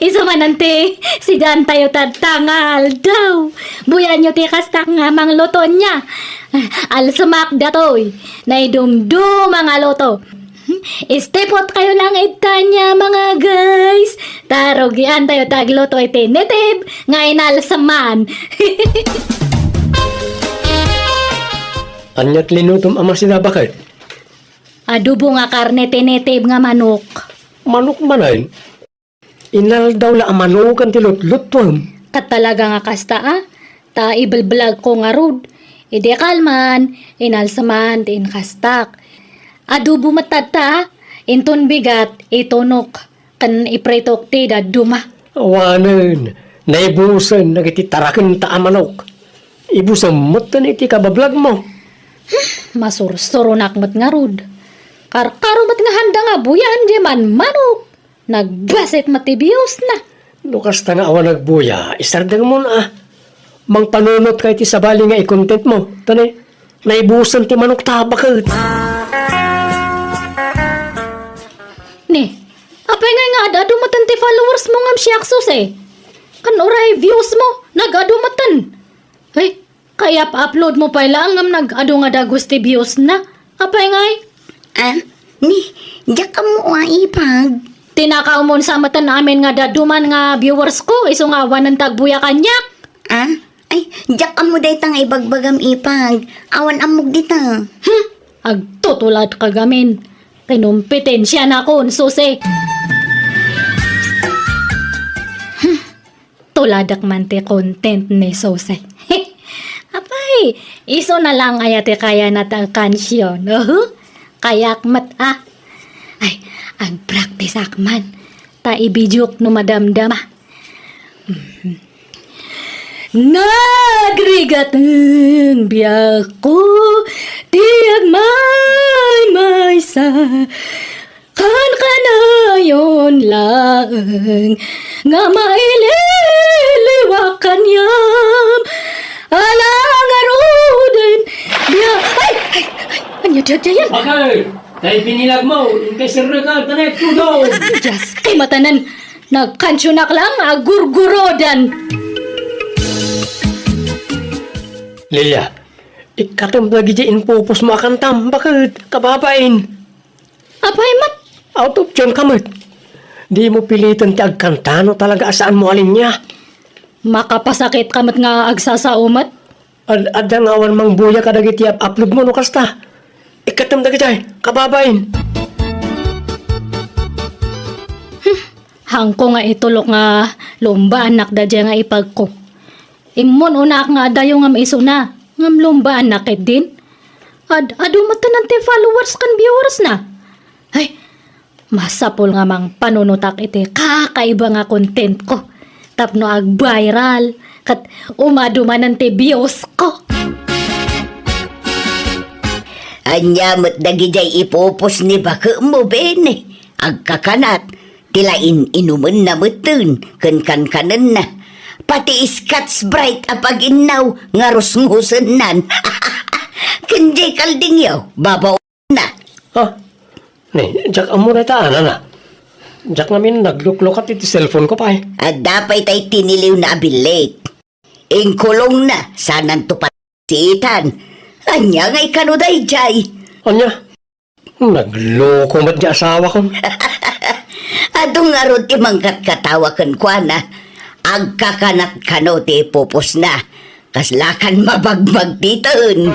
Isa manante, si Dan tayo tatangal daw. Buyan nyo ti kastak nga mang loto niya. Alsamak datoy, naidumdum mga loto. Istepot kayo lang itanya mga guys. Tarogian tayo tagloto iti netib, nga inalsaman. Anyat linutom ama sinabakit. Adobo nga karne tinetib nga manok. Manok manayin. Inal daw la amanukan ti lutlutwam. Kat talaga nga kasta ta ibalblag ko nga rod. Ide kalman, inalsaman, tin kastak. Adobo matata, inton bigat, itonok, kan ipretok ti daduma. Awanan, naibusan, nagititarakan ta amanok. Ibusan motan iti kabablag mo. Masursuro nakmat nga rod. Karkaro mat nga handa nga buyan di man manok. Nagbasit matibiyos na. Lukas ta nga awan nagbuya, isardang mo na Mang panunot kay ti sabali nga i-content mo. Tani, naibusan ti manok tabakit. Ni, apay nga adumatan ti followers mo ngam siyak sus Kan oray views mo, nag-adumatan. Hey, kaya pa-upload mo pa lang ngam nag-adu nga dagos ti views na. Apay ngay? Diyak ka mo ipag. Tinakaumon sa mata namin nga daduman nga viewers ko, iso nga awan ng tagbuya kanyak. Ay, diyak ka mo day tang ibagbagam ipag. Awan amog dita. Agtutulad ka gamin. Kinumpetensya na kon, susi. Tuladak man ti content ni Susi. Apay, iso na lang ayate kaya natang kansyon. Kayak mat Ay, ang practice akman. Ta ibidyok no madamdama. Nagrigat ng biyak ko, tiyag may sa kan kanayon lang nga maililiwakan yam alang aruden biyak anya diyan Okay, dahil binilag mo, yung kay Sir Rica, tanay, tudo. just kay matanan nagkansyonak lang agurgurodan. Lilia, ikatam lagi dyan pupos mo akantam. Bakit? Kababain. Apay mat Out of John kamit. Di mo pilitan ti agkantano talaga asaan mo alin niya. makapasakit kamat nga agsasaumat. Adang awan mang buya ka dagiti upload mo no kasta. Ikatam lagi dyan, kababain. Hangko nga itulok nga lumba anak da dyan nga ipag ko. Imon unak nga dayo nga maiso na. Ngam lumba anak din. Adu matanan ti followers kan viewers na. Ay, masapol nga mang panunutak iti kakaiba nga content ko. Tapno ag viral. Kat umadumanan ti views ko. Anyamot dagijay ipupos ni baka mo, bene. Agkakanat, tilain inuman na mutun, kan na. Pati Scotch Bright apag inaw, nga rusngusan nan. Kanjay kalding yaw, babaw na. Ha? Ni, jak amo na taan, ana. Jak namin nagluklukat iti cellphone ko pa eh. At dapat ay tiniliw na abilit. Ingkulong na, sanang tupat si Ethan. Anya nga'y kanuday jay. Anya? Nagloko mat di asawa ko. Adong nga ron timangkat katawa kan kwa na. Agkakanat kano ti pupos na. Kaslakan mabagbag titon.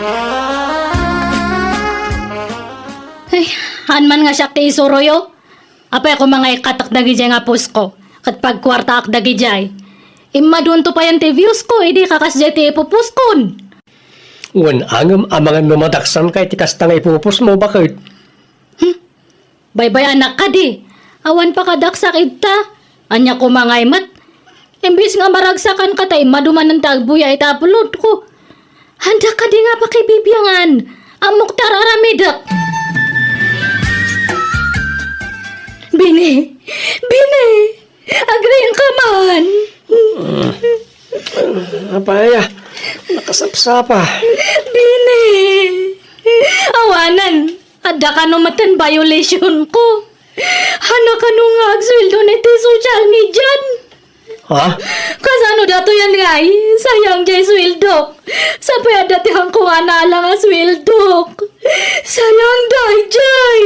Ay, hanman nga siya ti isuroyo. Apay ako mga ikatak dagijay nga pus ko. Kat pagkwarta ak dagijay. Imadun to pa yan ti views ko, hindi kakasjay ti ipupuskon. Wan angam ang mga numadaksan kay tikas nga ipupos mo, bakit? Baybay anak ka di. Awan pa kadaksak ita. Anya ko mga imat. Imbis nga maragsakan ka tay maduman ng tagbuya itapulot ko. Handa ka di nga pakibibiyangan. Amok tararamidak. Bini! Bini! Agreeing ka man! Apaya, nakasapsapa. Bini! Awanan! Ada ka numatan violation ko. Hana ka nung agsweldo na iti social media. Ha? Kasano dato yan ngay? Sayang jay sweldo. Sapay dati hang kuha na lang ang sweldo. Sayang day jay.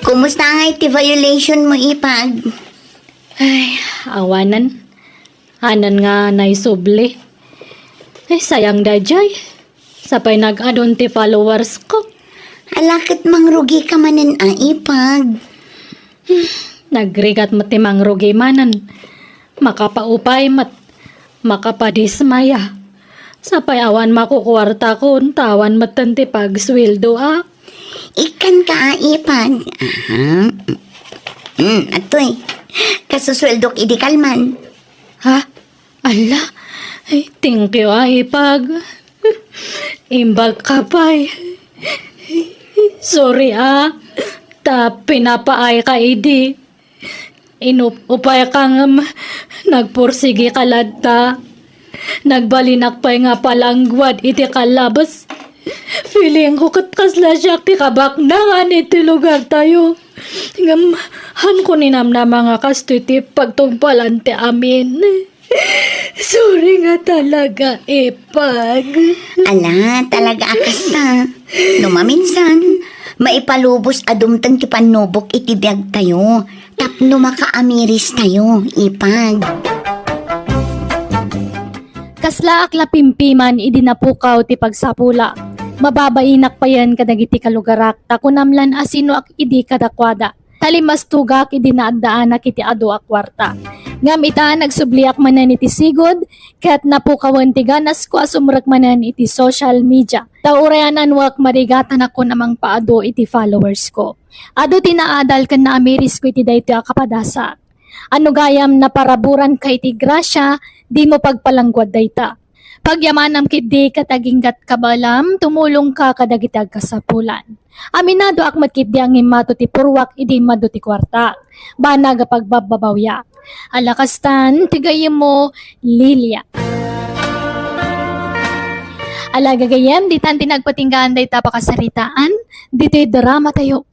Kumusta nga iti violation mo, Ipag? Ay, awanan. Hanan nga naisubli. Sayang day jay. Sapay nag-adon ti followers ko. Alakit mangrugi ka manin, Ipag. Nagrigat matimang rugi manan. Makapaupay makapadismaya. Sapay awan makukwarta ko, tawan matanti pag sweldo Ikan ka, Ipag. Aha. Atoy. Kasusweldok idi kalman. Ha? Ala? Ay, thank you ipag. Imbag ka pa'y. Sorry Ta pinapaay ka idi. Inupay kang nagpursigi kalad Nagbalinak pa'y nga palangguad iti kalabas. Feeling ko katkasla siya ti kabaknangan iti lugar tayo. Han ko ninam na mga kastuti pagtungpalan ti amin. Sorry nga talaga, Ipag. Ala, talaga akas na. Numaminsan, maipalubos adumtang ti panubok iti biag tayo. Tapno makaamiris tayo, Ipag. Kasla akla pimpiman idinapukaw ti pagsapula. Mababainak pa yan kadagiti kalugarak takunamlan asino ak idi kadakwada. Talimas tugak idinaadaanak iti adu akwarta. Ngam ita nagsubliak manan iti sigod ket napukawan ti ganas ko asumrek manan iti social media. Taurayanan wak marigatan ako namang paado iti followers ko. Ado tinaadal kan na amiris ko iti dayto akapadasa. Ano gayam na paraburan kay iti grasya di mo pagpalangguad dayta. Pagyamanam kidi kataginggat kabalam, tumulong ka kadagitag kasapulan. Aminado akmat kidi ang imato ti purwak idi mado ti kwarta. Banaga pagbababawya. Alakastan, tigayem mo, Lilia. Alagagayem, di tan tinagpatinggaan day tapakasaritaan, dito'y drama tayo.